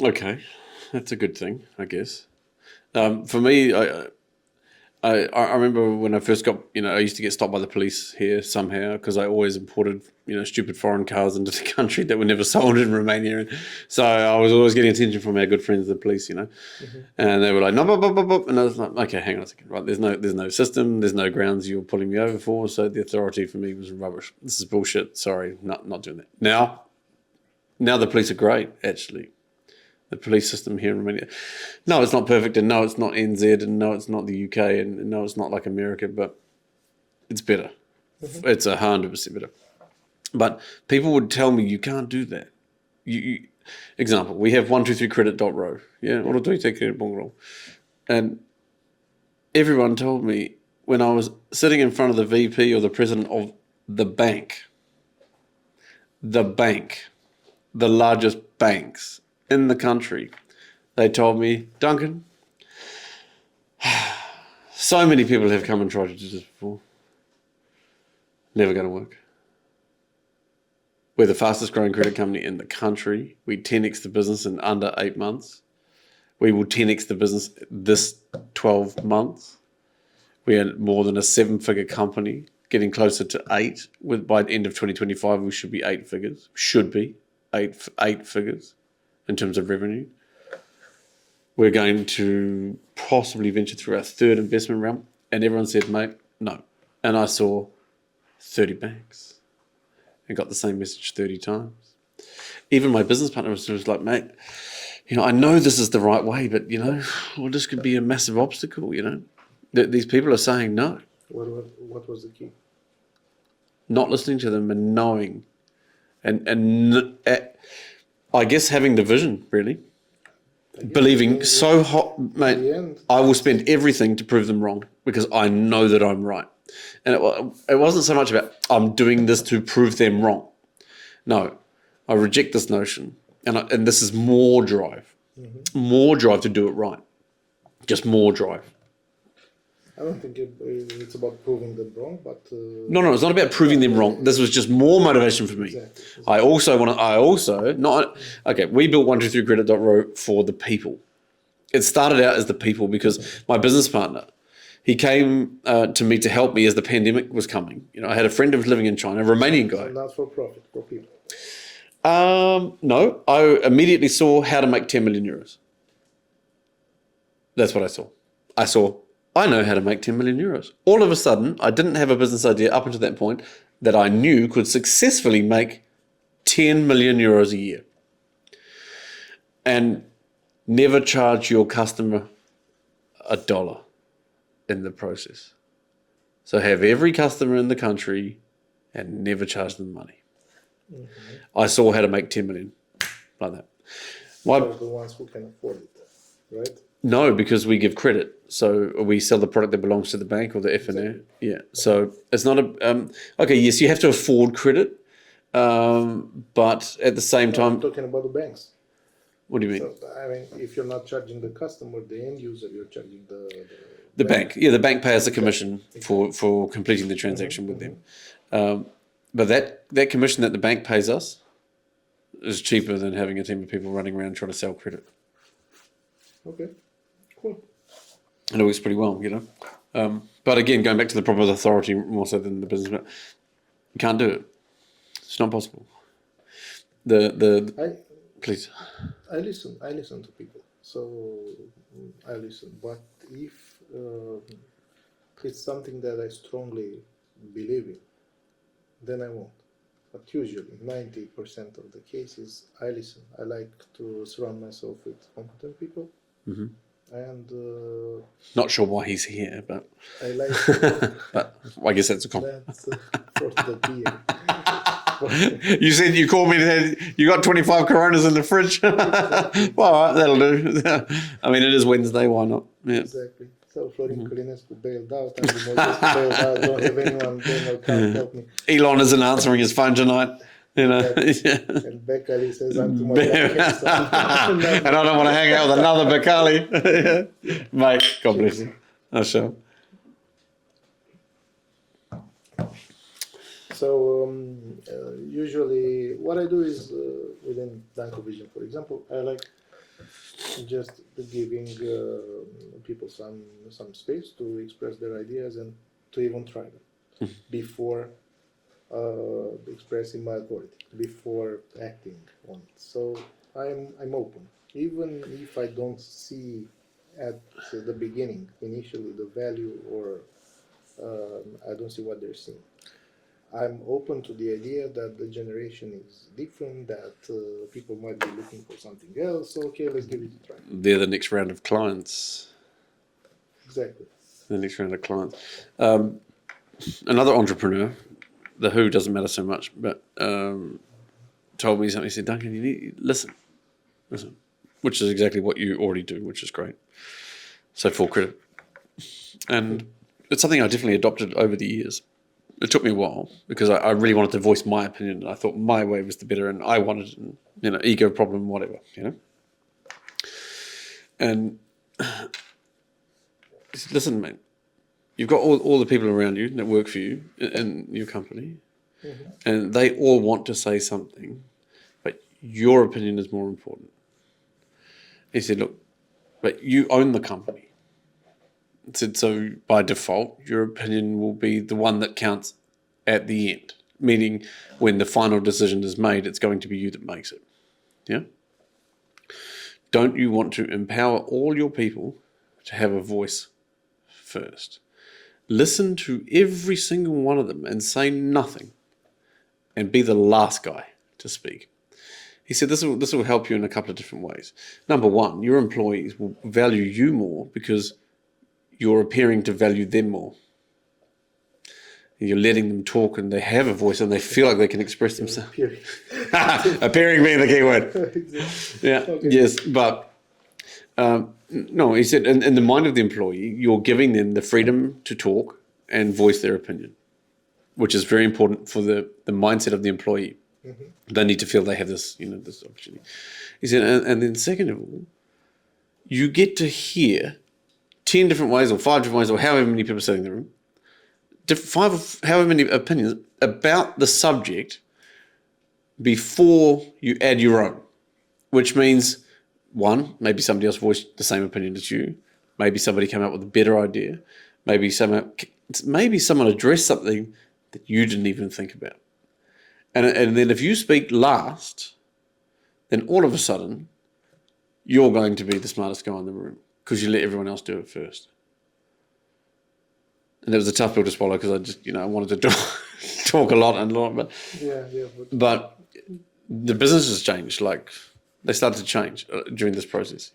[SPEAKER 1] Okay, that's a good thing, I guess. For me, I remember when I first got, I used to get stopped by the police here somehow because I always imported, stupid foreign cars into the country that were never sold in Romania. And so I was always getting attention from our good friends, the police, And they were like, no, blah, blah, blah, blah. And I was like, okay, hang on a second, right? There's no system. There's no grounds you're pulling me over for. So the authority for me was rubbish. This is bullshit. Sorry, not doing that. Now the police are great, actually. The police system here in Romania. No, it's not perfect, and no, it's not NZ, and no, it's not the UK, and no, it's not like America, but it's better. It's 100% better. But people would tell me, you can't do that. Example, we have 123credit.ro. Yeah, 123credit.ro. And everyone told me when I was sitting in front of the VP or the president of the bank, the largest banks in the country, they told me, Duncan, so many people have come and tried to do this before. Never going to work. We're the fastest growing credit company in the country. We 10x the business in under 8 months. We will 10x the business this 12 months. We are more than a 7-figure company, getting closer to 8. By the end of 2025, we should be 8 figures. Should be 8 figures in terms of revenue. We're going to possibly venture through our 3rd investment round. And everyone said, mate, no. And I saw 30 banks and got the same message 30 times. even my business partner was like, mate, I know this is the right way, but, well, this could be a massive obstacle, These people are saying no.
[SPEAKER 2] What was the key?
[SPEAKER 1] Not listening to them and knowing. And I guess having the vision, really. Believing so hot, mate, I will spend everything to prove them wrong because I know that I'm right. And it wasn't so much about I'm doing this to prove them wrong. No, I reject this notion. And this is more drive. More drive to do it right. Just more drive.
[SPEAKER 2] I don't think it's about proving them wrong, but...
[SPEAKER 1] No, it's not about proving them wrong. This was just more motivation for me.
[SPEAKER 2] Exactly.
[SPEAKER 1] We built 123credit.ro for the people. It started out as the people because my business partner, he came to me to help me as the pandemic was coming. I had a friend who was living in China, a Romanian guy.
[SPEAKER 2] So not for profit, for people.
[SPEAKER 1] No, I immediately saw how to make 10 million euros. That's what I saw. I know how to make 10 million euros. All of a sudden, I didn't have a business idea up until that point that I knew could successfully make 10 million euros a year. And never charge your customer $1 in the process. So have every customer in the country and never charge them money. I saw how to make 10 million like that.
[SPEAKER 2] The ones who can afford it, right?
[SPEAKER 1] No, because we give credit. So we sell the product that belongs to the bank or the FNA. Exactly. Yeah. So it's not yes, you have to afford credit. But at the same time...
[SPEAKER 2] I'm talking about the banks.
[SPEAKER 1] What do you mean?
[SPEAKER 2] So, if you're not charging the customer, the end user, you're charging
[SPEAKER 1] the bank. Yeah, the bank pays a commission for completing the transaction with them. But that commission that the bank pays us is cheaper than having a team of people running around trying to sell credit.
[SPEAKER 2] Okay, cool.
[SPEAKER 1] And it works pretty well, But again, going back to the problem with authority more so than the business, you can't do it. It's not possible. Please.
[SPEAKER 2] I listen to people. So I listen. But if it's something that I strongly believe in, then I won't. But usually, 90% of the cases, I listen. I like to surround myself with competent people. Mm-hmm. And
[SPEAKER 1] not sure why he's here, but
[SPEAKER 2] I like.
[SPEAKER 1] But I guess that's a compliment.
[SPEAKER 2] That's for the beer.
[SPEAKER 1] You said you called me and you got 25 Coronas in the fridge. Well, all right, that'll do. I mean, it is Wednesday. Why not? Yeah.
[SPEAKER 2] Exactly. So Florin Ionescu bailed out. And Ionescu bailed out. Don't have anyone. Then can't help me.
[SPEAKER 1] Elon isn't answering his phone tonight.
[SPEAKER 2] Exactly. And Becali says I'm too much
[SPEAKER 1] and I don't want to hang out with another Becali. Mate, God bless you. I shall.
[SPEAKER 2] So usually what I do is within Danco Vision, for example, I like just giving people some space to express their ideas and to even try them before expressing my authority, before acting on it. So I'm open, even if I don't see at the beginning initially the value or I don't see what they're seeing. I'm open to the idea that the generation is different, that people might be looking for something else. So, okay, let's give it a try.
[SPEAKER 1] They're the next round of clients.
[SPEAKER 2] Exactly.
[SPEAKER 1] The next round of clients. Another entrepreneur, the who doesn't matter so much, but told me something. He said, Duncan, you need listen, which is exactly what you already do, which is great. So full credit. And it's something I definitely adopted over the years. It took me a while because I really wanted to voice my opinion. I thought my way was the better, and I wanted, ego problem, whatever, And he said, listen, mate, you've got all the people around you that work for you in your company, and they all want to say something, but your opinion is more important. He said, look, but you own the company. Said, so by default, your opinion will be the one that counts at the end, meaning when the final decision is made, it's going to be you that makes it. Yeah? Don't you want to empower all your people to have a voice first? Listen to every single one of them and say nothing and be the last guy to speak. He said this will help you in a couple of different ways. Number one, your employees will value you more because you're appearing to value them more. You're letting them talk and they have a voice and they feel like they can express themselves. Appearing being the key word.
[SPEAKER 2] Exactly.
[SPEAKER 1] Yeah,
[SPEAKER 2] Okay.
[SPEAKER 1] yes, but no, he said in the mind of the employee, you're giving them the freedom to talk and voice their opinion, which is very important for the mindset of the employee. They need to feel they have this, this opportunity. He said, and then second of all, you get to hear 10 different ways or 5 different ways or however many people sitting in the room, however many opinions about the subject before you add your own, which means, one, maybe somebody else voiced the same opinion as you. Maybe somebody came up with a better idea. Maybe someone addressed something that you didn't even think about. And then if you speak last, then all of a sudden, you're going to be the smartest guy in the room because you let everyone else do it first. And it was a tough pill to swallow because I just, I wanted to talk a lot, but but the business has changed. Like they started to change during this process.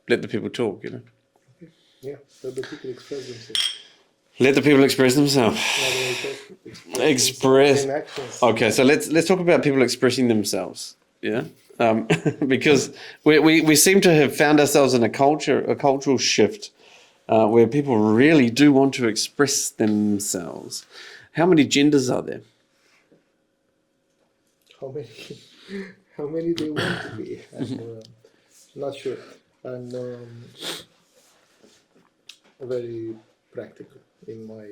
[SPEAKER 1] Let the people talk.
[SPEAKER 2] Yeah, let the people express themselves.
[SPEAKER 1] Let the people express themselves. Express.
[SPEAKER 2] In actions.
[SPEAKER 1] Okay, so let's talk about people expressing themselves. Yeah, because we seem to have found ourselves in a cultural shift. Where people really do want to express themselves. How many genders are there?
[SPEAKER 2] How many they want to be? I'm not sure. I'm very practical in my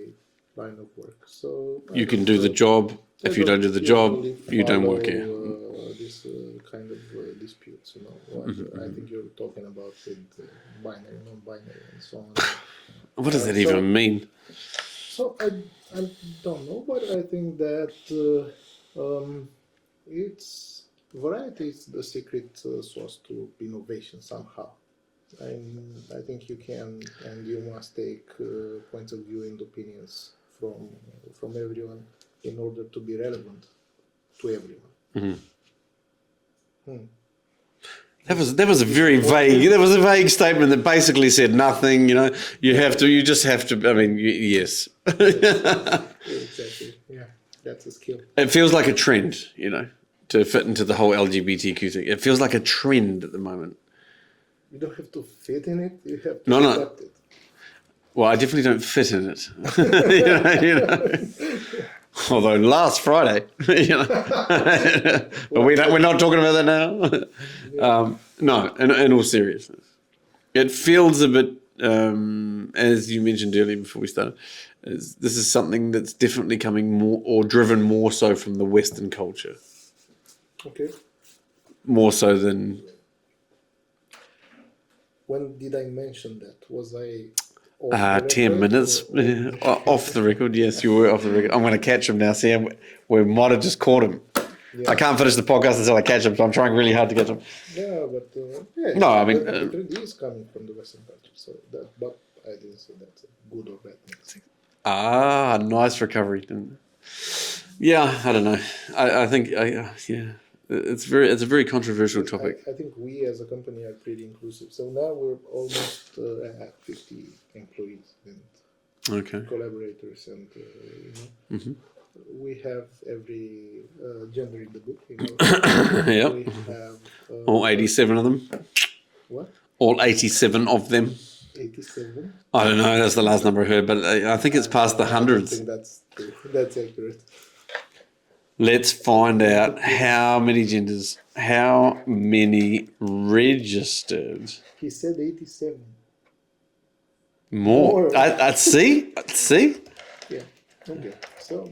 [SPEAKER 2] line of work. So
[SPEAKER 1] You can do the job. If you don't do the job, you don't work here.
[SPEAKER 2] This kind of disputes, I think you're talking about with binary, non-binary, and so on.
[SPEAKER 1] What does that even mean?
[SPEAKER 2] So I don't know, but I think that it's variety is the secret source to innovation somehow. And I think you can and you must take points of view and opinions from everyone in order to be relevant to everyone.
[SPEAKER 1] That was a very vague. That was a vague statement that basically said nothing. You just have to. I mean, yes.
[SPEAKER 2] Exactly. Yeah, that's a skill.
[SPEAKER 1] It feels like a trend, to fit into the whole LGBTQ thing. It feels like a trend at the moment.
[SPEAKER 2] You don't have to fit in it. You have to
[SPEAKER 1] No.
[SPEAKER 2] adapt it.
[SPEAKER 1] Well, I definitely don't fit in it. Although last Friday, but we're not talking about that now. No, in all seriousness, it feels a bit, as you mentioned earlier before we started, this is something that's definitely coming more or driven more so from the Western culture.
[SPEAKER 2] Okay.
[SPEAKER 1] More so than.
[SPEAKER 2] When did I mention that? Was I?
[SPEAKER 1] 10 minutes off the record. Yes, you were off the record. I'm going to catch him now. See, we might have just caught him. Yeah. I can't finish the podcast until I catch him, so I'm trying really hard to catch him.
[SPEAKER 2] Yeah, but
[SPEAKER 1] no, I mean,
[SPEAKER 2] the trend is coming from the Western culture. So but I didn't say that's a good or bad thing.
[SPEAKER 1] Nice recovery. Yeah, I don't know. I think it's a very controversial topic.
[SPEAKER 2] I think we as a company are pretty inclusive. So now we're almost at 50 employees and collaborators, and we have every gender in the book.
[SPEAKER 1] Yeah.
[SPEAKER 2] We have
[SPEAKER 1] all 87 of them.
[SPEAKER 2] What?
[SPEAKER 1] All 87 of them.
[SPEAKER 2] 87.
[SPEAKER 1] I don't know. That's the last number I heard, but I think it's past the hundreds.
[SPEAKER 2] I think that's accurate.
[SPEAKER 1] Let's find out how many genders, how many registered.
[SPEAKER 2] He said 87.
[SPEAKER 1] More. I'd see.
[SPEAKER 2] Yeah. Okay. So.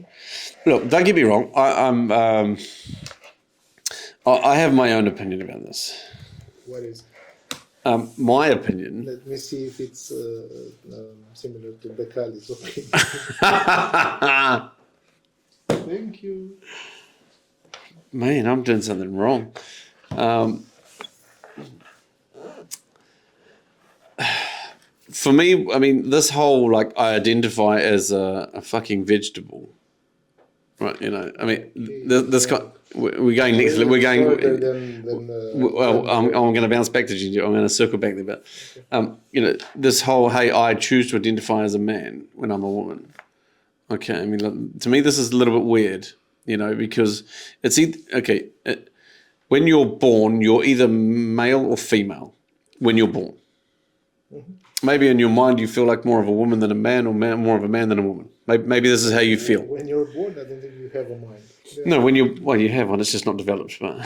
[SPEAKER 1] Look, don't get me wrong. I have my own opinion about this.
[SPEAKER 2] What is?
[SPEAKER 1] My opinion.
[SPEAKER 2] Let me see if it's similar to Becali's opinion. Thank you.
[SPEAKER 1] Man, I'm doing something wrong. For me, I mean, this whole, I identify as a fucking vegetable. Right, I mean, this kind... we're going next. We're going.
[SPEAKER 2] further than
[SPEAKER 1] Well, I'm going to bounce back to gender. I'm going to circle back there, but this whole hey, I choose to identify as a man when I'm a woman. Okay, I mean, to me, this is a little bit weird, because it's when you're born, you're either male or female. When you're born, maybe in your mind you feel like more of a woman than a man, or more of a man than a woman. Maybe this is how you feel.
[SPEAKER 2] When you're born, I don't think you have a mind. Yeah.
[SPEAKER 1] No, you have one. It's just not developed. But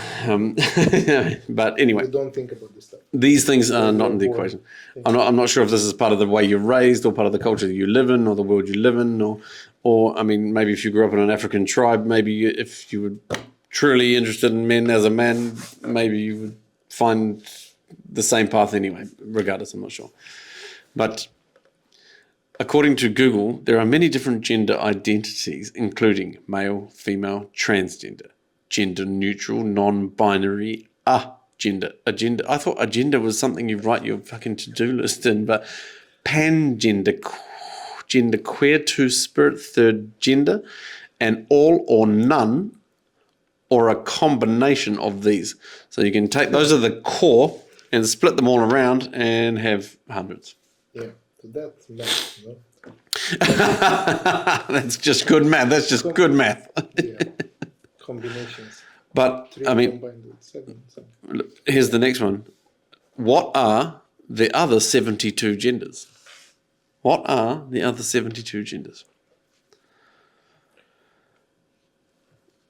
[SPEAKER 1] but anyway,
[SPEAKER 2] You don't think about this stuff.
[SPEAKER 1] these things are not in the equation. I'm not sure if this is part of the way you're raised, or part of the culture that you live in, or the world you live in, or I mean, maybe if you grew up in an African tribe, maybe if you were truly interested in men as a man, maybe you would find the same path anyway. Regardless, I'm not sure. But according to Google, there are many different gender identities, including male, female, transgender, gender neutral, non-binary, agenda. I thought agenda was something you write your fucking to-do list in, but pangender, gender queer, two-spirit, third gender, and all or none, or a combination of these. So you can take, those are the core, and split them all around and have hundreds.
[SPEAKER 2] Yeah, so that's math,
[SPEAKER 1] That's just good math. That's just good math.
[SPEAKER 2] Yeah, combinations.
[SPEAKER 1] But,
[SPEAKER 2] 3
[SPEAKER 1] I mean,
[SPEAKER 2] combined with 7. So.
[SPEAKER 1] look, here's the next one. What are the other 72 genders? What are the other 72 genders?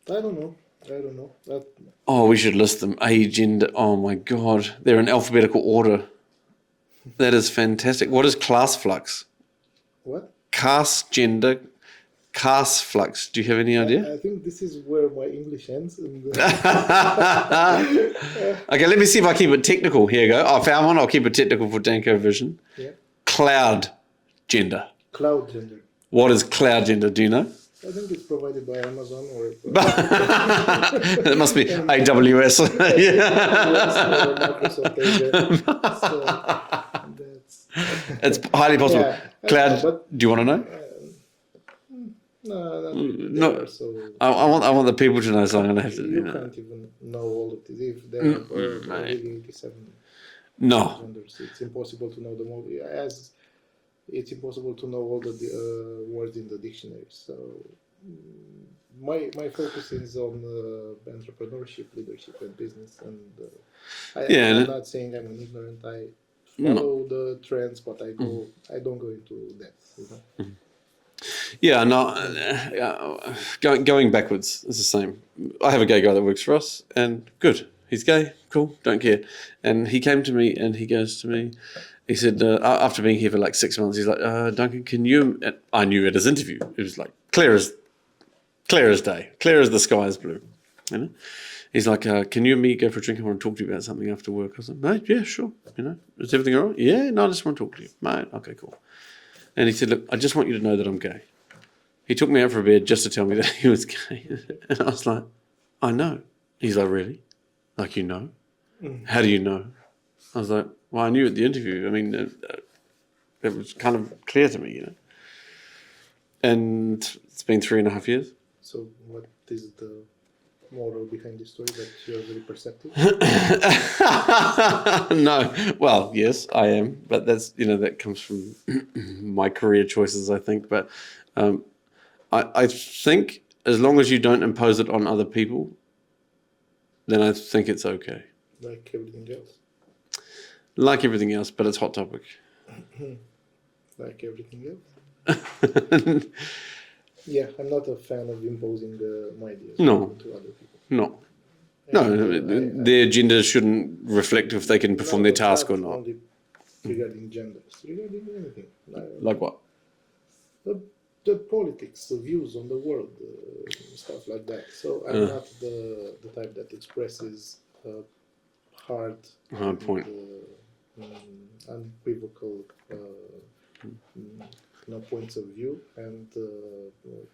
[SPEAKER 2] I don't know.
[SPEAKER 1] Oh, we should list them. Agender. Oh, my God. They're in alphabetical order. That is fantastic. What is class flux?
[SPEAKER 2] What?
[SPEAKER 1] Caste, gender, class flux. Do you have any idea?
[SPEAKER 2] I think this is where my English ends. And,
[SPEAKER 1] Okay, let me see if I keep it technical. Here you go. I found one. I'll keep it technical for Danco Vision.
[SPEAKER 2] yeah.
[SPEAKER 1] Cloud gender.
[SPEAKER 2] Cloud gender.
[SPEAKER 1] What is cloud gender? Do you know?
[SPEAKER 2] I think it's provided by Amazon or
[SPEAKER 1] It must be AWS.
[SPEAKER 2] or Microsoft Azure. So that's
[SPEAKER 1] It's highly possible.
[SPEAKER 2] Yeah,
[SPEAKER 1] Cloud.
[SPEAKER 2] but-
[SPEAKER 1] Do you want to know?
[SPEAKER 2] no,
[SPEAKER 1] No.
[SPEAKER 2] so
[SPEAKER 1] I want the people to know, so I'm going to have to.
[SPEAKER 2] you can't even know all of these. If there are already 87
[SPEAKER 1] No.
[SPEAKER 2] genders, it's impossible to know them all. As it's impossible to know all the words in the dictionary. So my focus is on entrepreneurship, leadership, and business. And I'm not saying I'm an ignorant. I follow the trends, but I don't go into depth. You know?
[SPEAKER 1] Yeah, no. Going backwards is the same. I have a gay guy that works for us, and good. He's gay, cool, don't care. And he came to me and he goes to me, he said, after being here for like 6 months, he's like, Duncan, can you, and I knew at his interview, it was like clear as day, clear as the sky is blue. You know? He's like, can you and me go for a drink? I want to talk to you about something after work. I was like, mate, yeah, sure. You know, is everything all right? Yeah, no, I just want to talk to you. Mate, okay, cool. And he said, look, I just want you to know that I'm gay. He took me out for a beer just to tell me that he was gay. And I was like, I know. He's like, really? Like, you know? How do you know? I was like, well, I knew at the interview. I mean, it was kind of clear to me, you know. And it's been 3.5 years.
[SPEAKER 2] So what is the moral behind this story, that you're very perceptive?
[SPEAKER 1] No. Well, yes, I am. But that's, that comes from my career choices, I think. But I think as long as you don't impose it on other people, then I think it's okay.
[SPEAKER 2] Like everything else.
[SPEAKER 1] Like everything else, but it's hot topic.
[SPEAKER 2] Like everything else? Yeah, I'm not a fan of imposing my ideas to other people.
[SPEAKER 1] No, their gender shouldn't reflect if they can perform their task or not.
[SPEAKER 2] Only regarding genders, regarding anything.
[SPEAKER 1] Like what?
[SPEAKER 2] The politics, the views on the world, stuff like that. So I'm not the type that expresses hard
[SPEAKER 1] point.
[SPEAKER 2] Unequivocal points of view and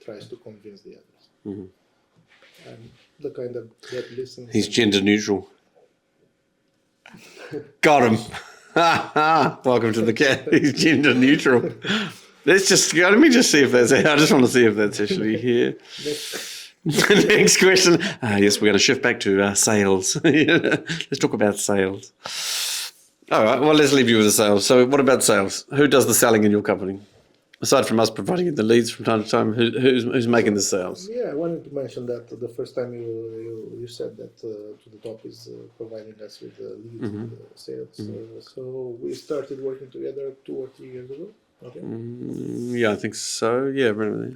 [SPEAKER 2] tries to convince the others. Mm-hmm. I'm the kind that listens.
[SPEAKER 1] He's gender neutral. Got him. Welcome to the cat. He's gender neutral. Let me just see if that's. I just want to see if that's actually here. Next question. Yes, we're going to shift back to sales. Let's talk about sales. All right, well, let's leave you with the sales. So what about sales? Who does the selling in your company? Aside from us providing you the leads from time to time, who's making the sales?
[SPEAKER 2] Yeah, I wanted to mention that the first time you said that to the top is providing us with the leads, with the sales. So we started working together 2 or 3 years ago. Okay.
[SPEAKER 1] Yeah, I think so. Yeah, really.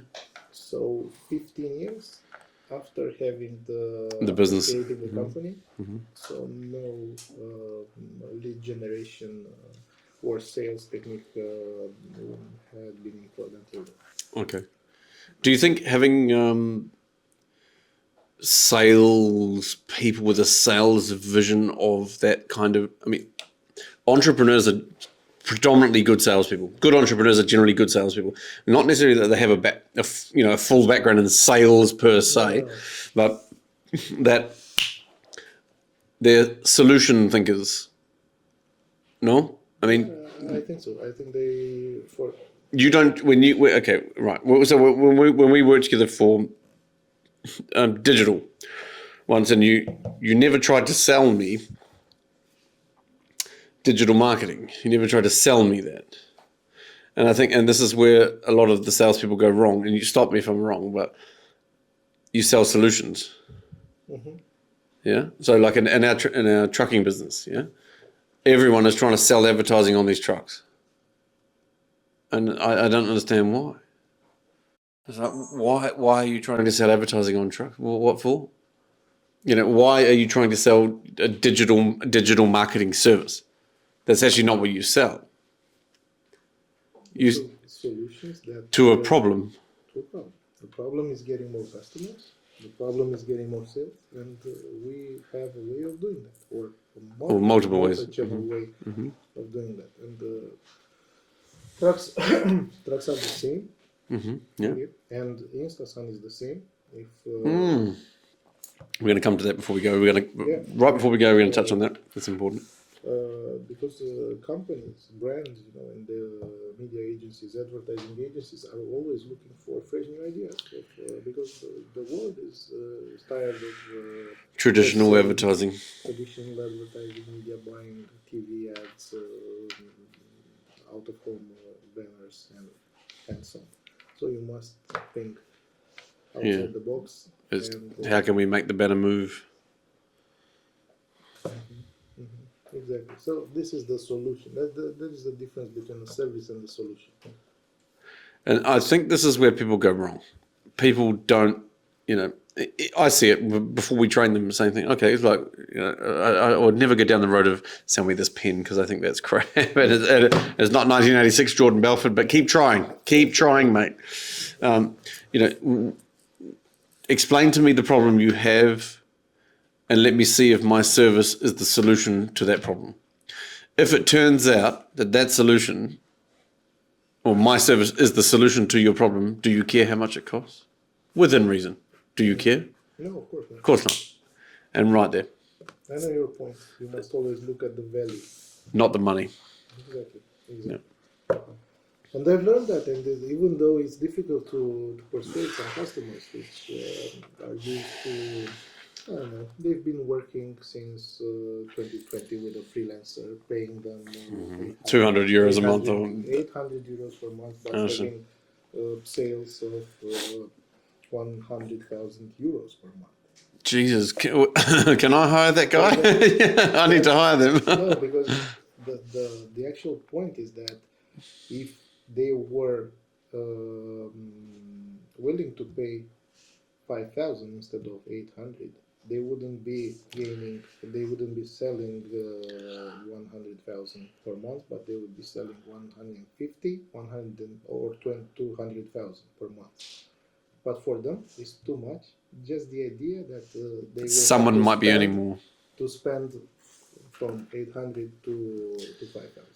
[SPEAKER 2] So 15 years after having
[SPEAKER 1] The business.
[SPEAKER 2] creating the company, so no lead generation or sales technique had been implemented.
[SPEAKER 1] Okay. Do you think having sales people with a sales vision of that kind of, I mean, entrepreneurs are predominantly good salespeople. Good entrepreneurs are generally good salespeople. Not necessarily that they have a full background in sales per se, but that they're solution thinkers. No, I mean,
[SPEAKER 2] I think so. I think they for
[SPEAKER 1] you don't when you okay, right. So when we worked together for digital once, and you never tried to sell me digital marketing. You never tried to sell me that. And I think, and this is where a lot of the salespeople go wrong, and you stop me if I'm wrong, but you sell solutions. Yeah. So like in our trucking business, yeah, everyone is trying to sell advertising on these trucks. And I don't understand why. It's like, why are you trying to sell advertising on trucks? Well, what for? You know, why are you trying to sell a digital marketing service? That's actually not what you sell.
[SPEAKER 2] Solutions that
[SPEAKER 1] to a problem.
[SPEAKER 2] To a problem. The problem is getting more customers. The problem is getting more sales, and we have a way of doing that, or
[SPEAKER 1] multiple ways.
[SPEAKER 2] Way of doing that. And trucks are the same.
[SPEAKER 1] Yeah.
[SPEAKER 2] And InstaSun is the same. If
[SPEAKER 1] we're going to come to that before we go. Right before we go, we're going to touch on that. That's important.
[SPEAKER 2] Because companies, brands, and the media agencies, advertising agencies are always looking for fresh new ideas. Because the world is tired of
[SPEAKER 1] traditional advertising.
[SPEAKER 2] Traditional advertising, media buying, TV ads, out of home banners, and so on. So you must think outside the box.
[SPEAKER 1] How can we make the banner move?
[SPEAKER 2] Exactly. So this is the solution. That is the difference between the service and the solution.
[SPEAKER 1] And I think this is where people go wrong. People don't, I see it before we train them, same thing. Okay, it's like, I would never go down the road of sell me this pen because I think that's crap. It's not 1986 Jordan Belfort, but keep trying, mate. Explain to me the problem you have, and let me see if my service is the solution to that problem. If it turns out that solution, or my service is the solution to your problem, do you care how much it costs? Within reason. Do you care?
[SPEAKER 2] No, of course not.
[SPEAKER 1] Of course not. And right there.
[SPEAKER 2] I know your point. You must always look at the value.
[SPEAKER 1] Not the money.
[SPEAKER 2] Exactly.
[SPEAKER 1] Yeah.
[SPEAKER 2] And I've learned that, and even though it's difficult to persuade some customers which are used to, I don't know, they've been working since 2020 with a freelancer, paying them
[SPEAKER 1] 200 euros a month.
[SPEAKER 2] 800 euros per month, but having sales of 100,000 euros per month.
[SPEAKER 1] Jesus, can I hire that guy? I need to hire them.
[SPEAKER 2] No, because the actual point is that if they were willing to pay 5,000 instead of 800, they wouldn't be selling 100,000 per month, but they would be selling 150, 100 or 200,000 per month. But for them, it's too much. Just the idea that they will
[SPEAKER 1] someone might be earning more
[SPEAKER 2] to spend from 800 to 5,000.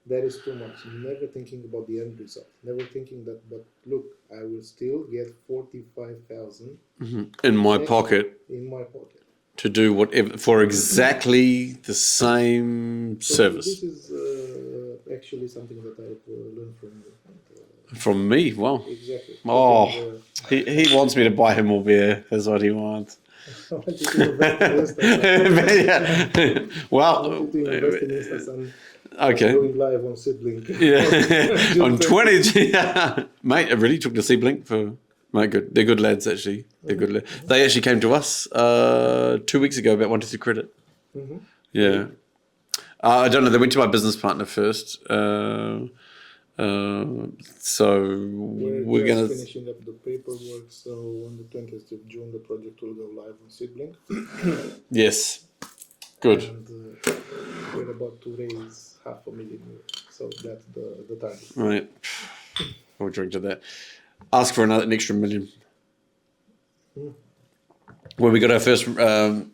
[SPEAKER 2] That is too much. Never thinking about the end result. Never thinking that, but look, I will still get 45,000
[SPEAKER 1] in my pocket.
[SPEAKER 2] In my pocket.
[SPEAKER 1] To do whatever for exactly the same service.
[SPEAKER 2] This is actually something that I've learned from you.
[SPEAKER 1] From me, wow.
[SPEAKER 2] Exactly.
[SPEAKER 1] Oh, he wants me to buy him more beer. That's what he wants.
[SPEAKER 2] I wanted to invest in
[SPEAKER 1] Yeah. Well,
[SPEAKER 2] I wanted to invest in Insta and
[SPEAKER 1] okay.
[SPEAKER 2] going live on Sibling.
[SPEAKER 1] Yeah, on 20. Mate, I really took the Seablink for. Mate, good. They're good lads, actually. They're good lads. They actually came to us 2 weeks ago about 123 credit.
[SPEAKER 2] Mm-hmm.
[SPEAKER 1] Yeah. I don't know. They went to my business partner first. So
[SPEAKER 2] We're
[SPEAKER 1] going
[SPEAKER 2] just finishing up the paperwork, so on the 20th of June the project will go live on Sibling.
[SPEAKER 1] Yes. Good.
[SPEAKER 2] And we're about to raise €500,000, so that's the target.
[SPEAKER 1] Right. We'll drink to that. Ask for an extra million. When we got our first, our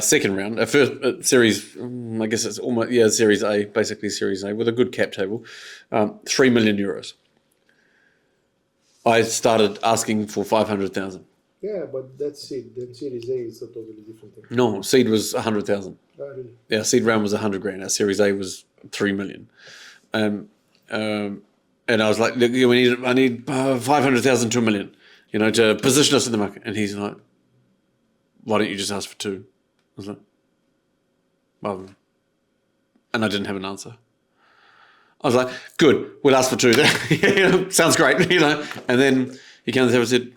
[SPEAKER 1] second round, our first series, I guess it's almost, Series A, basically Series A, with a good cap table, €3 million. I started asking for 500,000.
[SPEAKER 2] Yeah, but that's seed. Then Series A is a totally different thing.
[SPEAKER 1] No, seed was 100,000.
[SPEAKER 2] Oh, really?
[SPEAKER 1] Yeah, seed round was 100 grand. Our Series A was 3 million. And I was like, look, I need 500,000 to $1 million, to position us in the market. And he's like, why don't you just ask for 2? I was like, well, and I didn't have an answer. I was like, good, we'll ask for 2. Sounds great, And then he came and said,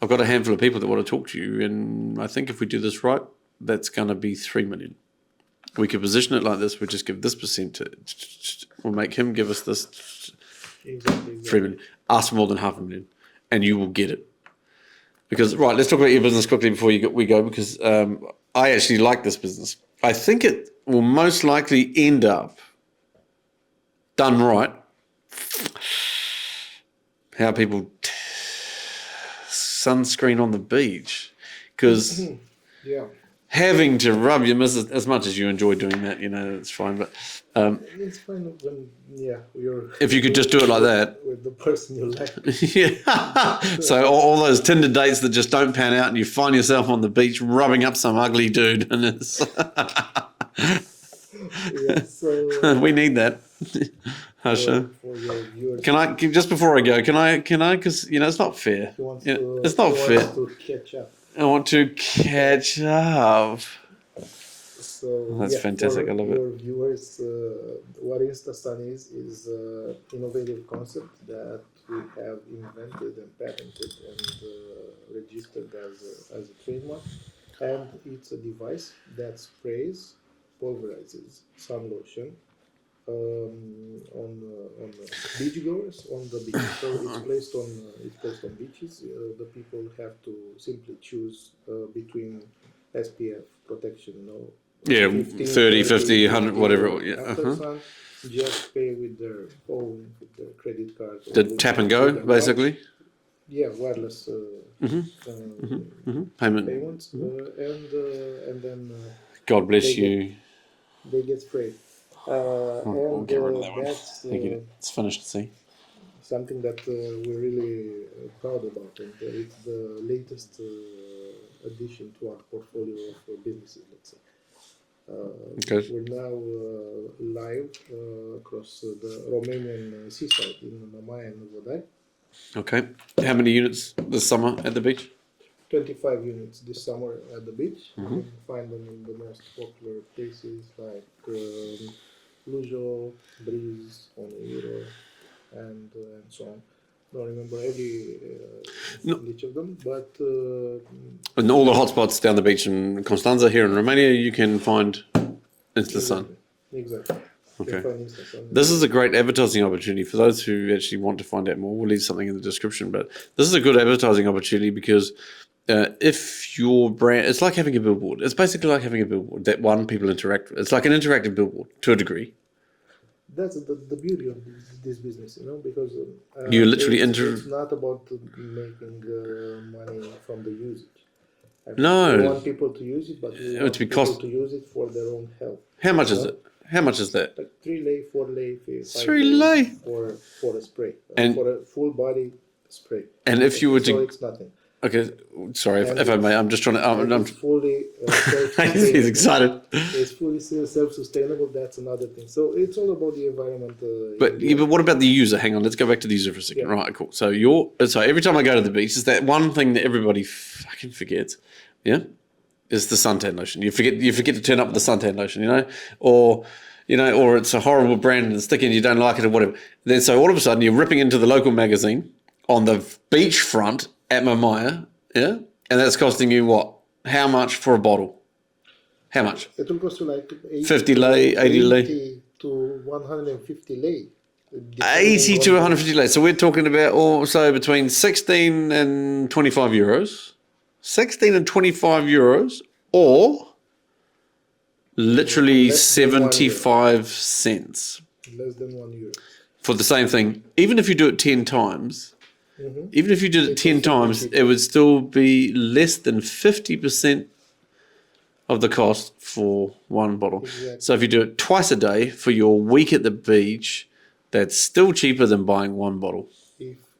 [SPEAKER 1] I've got a handful of people that want to talk to you, and I think if we do this right, that's going to be 3 million. We could position it like this. We just give this percentage. We'll make him give us this
[SPEAKER 2] Exactly.
[SPEAKER 1] 3 million. Ask for more than $500,000, and you will get it. Because, right, let's talk about your business quickly before we go, because I actually like this business. I think it will most likely end up, done right, how people sunscreen on the beach. Because having to rub your missus, as much as you enjoy doing that, it's fine. But
[SPEAKER 2] it's fine when you're.
[SPEAKER 1] If you could just do it like that
[SPEAKER 2] with the person you like.
[SPEAKER 1] Yeah. So all those Tinder dates that just don't pan out, and you find yourself on the beach rubbing up some ugly dude, and it's. We need that. Hasha.
[SPEAKER 2] For your viewers.
[SPEAKER 1] Can I just before I go? Can I? Because it's not fair. It's not fair.
[SPEAKER 2] To catch up.
[SPEAKER 1] I want to catch up.
[SPEAKER 2] So
[SPEAKER 1] That's fantastic. I love it.
[SPEAKER 2] For viewers, what InstaSun is an innovative concept that we have invented and patented and registered as a trademark. And it's a device that sprays, pulverizes sun lotion on beachgoers on the beach. So it's placed on beaches. The people have to simply choose between SPF protection,
[SPEAKER 1] 30, 50, 100, whatever.
[SPEAKER 2] After sun, just pay with their phone, with their credit card.
[SPEAKER 1] The tap and go, basically.
[SPEAKER 2] Yeah, wireless payments, and then.
[SPEAKER 1] God bless you.
[SPEAKER 2] They get sprayed.
[SPEAKER 1] We'll get rid of that one. It's finished. See.
[SPEAKER 2] Something that we're really proud about, and it's the latest addition to our portfolio of businesses. Let's say. We're now live across the Romanian seaside in Mamaia and Vodai.
[SPEAKER 1] Okay. How many units this summer at the beach?
[SPEAKER 2] 25 units this summer at the beach. You can find them in the most popular places like Lujo, Breeze, Oneiro, and so on. Don't remember each of them, but
[SPEAKER 1] and all the hotspots down the beach in Constanța here in Romania, you can find InstaSun.
[SPEAKER 2] Exactly.
[SPEAKER 1] Okay. This is a great advertising opportunity for those who actually want to find out more. We'll leave something in the description, but this is a good advertising opportunity because if your brand, it's like having a billboard. It's basically like having a billboard that people interact with. It's like an interactive billboard to a degree.
[SPEAKER 2] That's the beauty of this business, because
[SPEAKER 1] you literally
[SPEAKER 2] it's not about making money from the usage.
[SPEAKER 1] No.
[SPEAKER 2] We want people to use it, but we want people to use it for their own health.
[SPEAKER 1] How much is it? How much is that?
[SPEAKER 2] Like 3 lei, 4 lei,
[SPEAKER 1] 3 lei
[SPEAKER 2] for a spray, and for a full body spray.
[SPEAKER 1] And if you were
[SPEAKER 2] so it's nothing.
[SPEAKER 1] Okay, sorry
[SPEAKER 2] And
[SPEAKER 1] if I may. I'm just trying to. I'm
[SPEAKER 2] it's fully
[SPEAKER 1] he's excited.
[SPEAKER 2] It's fully self-sustainable. That's another thing. So it's all about the environment.
[SPEAKER 1] But what about the user? Hang on, let's go back to the user for a second.
[SPEAKER 2] Yeah.
[SPEAKER 1] Right, cool. So every time I go to the beach, is that one thing that everybody fucking forgets. Yeah, is the suntan lotion. You forget to turn up the suntan lotion. Or it's a horrible brand and it's sticky and you don't like it or whatever. Then so all of a sudden you're ripping into the local magazine on the beachfront at Mamaia, yeah, and that's costing you what? How much for a bottle? How much?
[SPEAKER 2] It will cost you like
[SPEAKER 1] 50 lei, 80 lei.
[SPEAKER 2] 80 to 150 lei.
[SPEAKER 1] 80 to 150 lei. So we're talking about also between 16 and 25 euros. 16 and 25 euros or literally
[SPEAKER 2] Less than
[SPEAKER 1] 75 cents
[SPEAKER 2] Less than €1.
[SPEAKER 1] for the same thing. Even if you do it 10 times, even if you did it 10 times, it would still be less than 50% of the cost for one bottle.
[SPEAKER 2] Exactly.
[SPEAKER 1] So if you do it twice a day for your week at the beach, that's still cheaper than buying one bottle.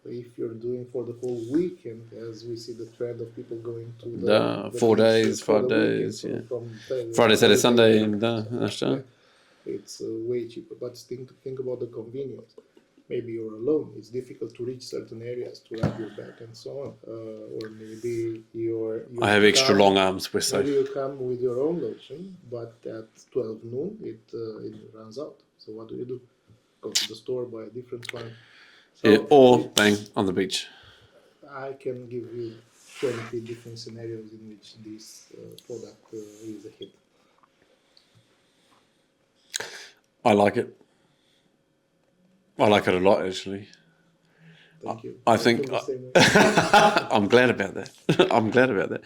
[SPEAKER 2] If you're doing for the whole weekend, as we see the trend of people going to the
[SPEAKER 1] 4
[SPEAKER 2] beach
[SPEAKER 1] days,
[SPEAKER 2] for
[SPEAKER 1] 5
[SPEAKER 2] the weekend,
[SPEAKER 1] days,
[SPEAKER 2] so
[SPEAKER 1] yeah.
[SPEAKER 2] from
[SPEAKER 1] Friday, Saturday, Sunday,
[SPEAKER 2] and
[SPEAKER 1] and
[SPEAKER 2] it's way cheaper. But think about the convenience. Maybe you're alone. It's difficult to reach certain areas to rub your back and so on. Or maybe
[SPEAKER 1] I have extra long arms, we're
[SPEAKER 2] Maybe
[SPEAKER 1] safe.
[SPEAKER 2] you come with your own lotion, but at 12 noon it runs out. So what do? Go to the store, buy a different one. So
[SPEAKER 1] Yeah, or bang, on the beach.
[SPEAKER 2] I can give you 20 different scenarios in which this product is a hit.
[SPEAKER 1] I like it. I like it a lot, actually.
[SPEAKER 2] Thank you.
[SPEAKER 1] I think
[SPEAKER 2] feel the same way.
[SPEAKER 1] I'm glad about that. I'm glad about that.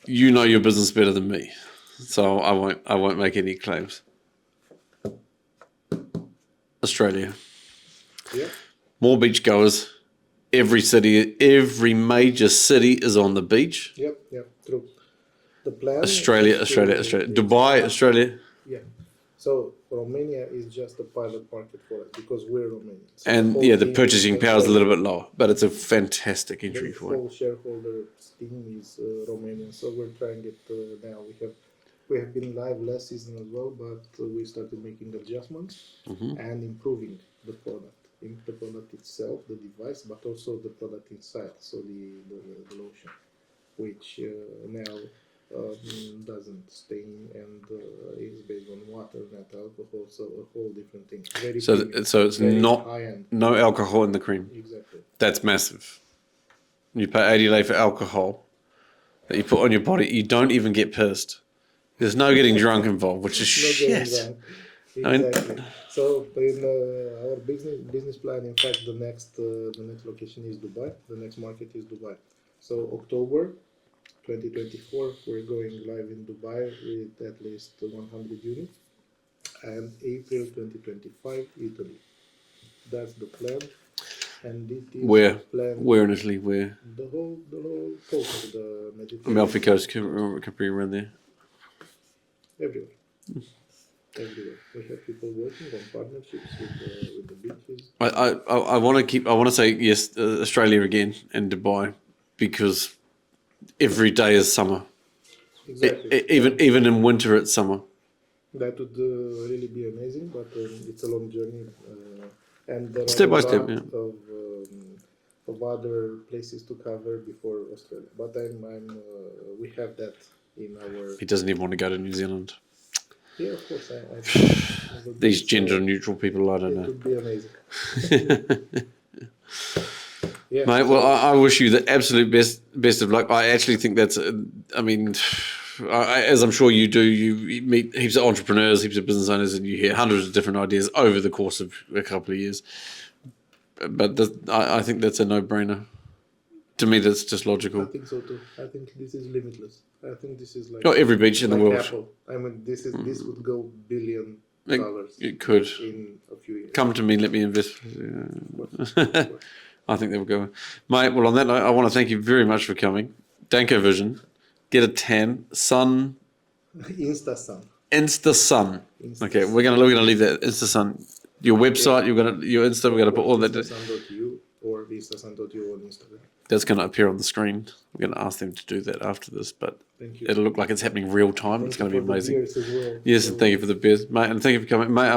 [SPEAKER 1] You know your business better than me, so I won't make any claims. Australia,
[SPEAKER 2] Yeah.
[SPEAKER 1] more beachgoers. Every major city is on the beach.
[SPEAKER 2] Yep. True. The plan.
[SPEAKER 1] Australia. Dubai, Australia.
[SPEAKER 2] Yeah. So Romania is just a pilot market for us because we're Romanians. So
[SPEAKER 1] And
[SPEAKER 2] whole
[SPEAKER 1] yeah, the
[SPEAKER 2] thing
[SPEAKER 1] purchasing
[SPEAKER 2] is
[SPEAKER 1] power is a
[SPEAKER 2] Romanian.
[SPEAKER 1] little bit lower, but it's a fantastic entry
[SPEAKER 2] The
[SPEAKER 1] point.
[SPEAKER 2] whole shareholder team is Romanian, so we're trying it now. We have been live last season as well, but we started making adjustments and improving the product, the product itself, the device, but also the product inside. So the lotion, which now doesn't stain and is based on water, not alcohol, so a whole different thing. Very premium,
[SPEAKER 1] So it's
[SPEAKER 2] very
[SPEAKER 1] not
[SPEAKER 2] high-end.
[SPEAKER 1] no alcohol in the cream.
[SPEAKER 2] Exactly.
[SPEAKER 1] That's massive. You pay 80 lei for alcohol that you put on your body. You don't even get pissed. There's no getting drunk involved, which is
[SPEAKER 2] Not getting
[SPEAKER 1] shit.
[SPEAKER 2] drunk.
[SPEAKER 1] I mean-
[SPEAKER 2] Exactly. So in our business plan, in fact, the next location is Dubai. The next market is Dubai. So October 2024, we're going live in Dubai with at least 100 units, and April 2025, Italy. That's the plan. And it is
[SPEAKER 1] Where?
[SPEAKER 2] plan
[SPEAKER 1] Where in Italy? Where?
[SPEAKER 2] the whole coast of the Mediterranean.
[SPEAKER 1] Amalfi Coast, could be around there.
[SPEAKER 2] Everywhere. Everywhere. We have people working on partnerships with the beaches.
[SPEAKER 1] I want to say yes, Australia again and Dubai, because every day is summer.
[SPEAKER 2] Exactly.
[SPEAKER 1] Even in winter, it's summer.
[SPEAKER 2] That would really be amazing, but it's a long journey, and there
[SPEAKER 1] Step
[SPEAKER 2] are
[SPEAKER 1] by
[SPEAKER 2] a
[SPEAKER 1] step,
[SPEAKER 2] lot
[SPEAKER 1] yeah.
[SPEAKER 2] of other places to cover before Australia. But we have that in our.
[SPEAKER 1] He doesn't even want to go to New Zealand.
[SPEAKER 2] Yeah, of course. I think
[SPEAKER 1] These gender neutral people, I don't
[SPEAKER 2] it
[SPEAKER 1] know.
[SPEAKER 2] would be amazing. Yeah.
[SPEAKER 1] Mate, well, I wish you the absolute best of luck. I actually think that's, as I'm sure you do, you meet heaps of entrepreneurs, heaps of business owners, and you hear hundreds of different ideas over the course of a couple of years. But I think that's a no-brainer. To me, that's just logical.
[SPEAKER 2] I think so too. I think this is limitless. I think this is like
[SPEAKER 1] Not every beach in the
[SPEAKER 2] like
[SPEAKER 1] world.
[SPEAKER 2] Apple. I mean, this would go $1 billion
[SPEAKER 1] It could.
[SPEAKER 2] in a few years.
[SPEAKER 1] Come to me, let me invest. I think they will go. Mate, well, on that note, I want to thank you very much for coming. Danco Vision. Get a tan. Sun.
[SPEAKER 2] Insta Sun.
[SPEAKER 1] Insta Sun. Okay, we're gonna leave that Insta Sun. Your website, your Insta, we're gonna put all that.
[SPEAKER 2] Instasan.eu or instasan.eu on Instagram.
[SPEAKER 1] That's going to appear on the screen. We're going to ask them to do that after this, but
[SPEAKER 2] Thank you.
[SPEAKER 1] it'll look like it's happening real time.
[SPEAKER 2] Thank
[SPEAKER 1] It's
[SPEAKER 2] you
[SPEAKER 1] going to be
[SPEAKER 2] for the
[SPEAKER 1] amazing.
[SPEAKER 2] beers as well.
[SPEAKER 1] Yes, and thank you for the beers, mate, and thank you for coming, mate.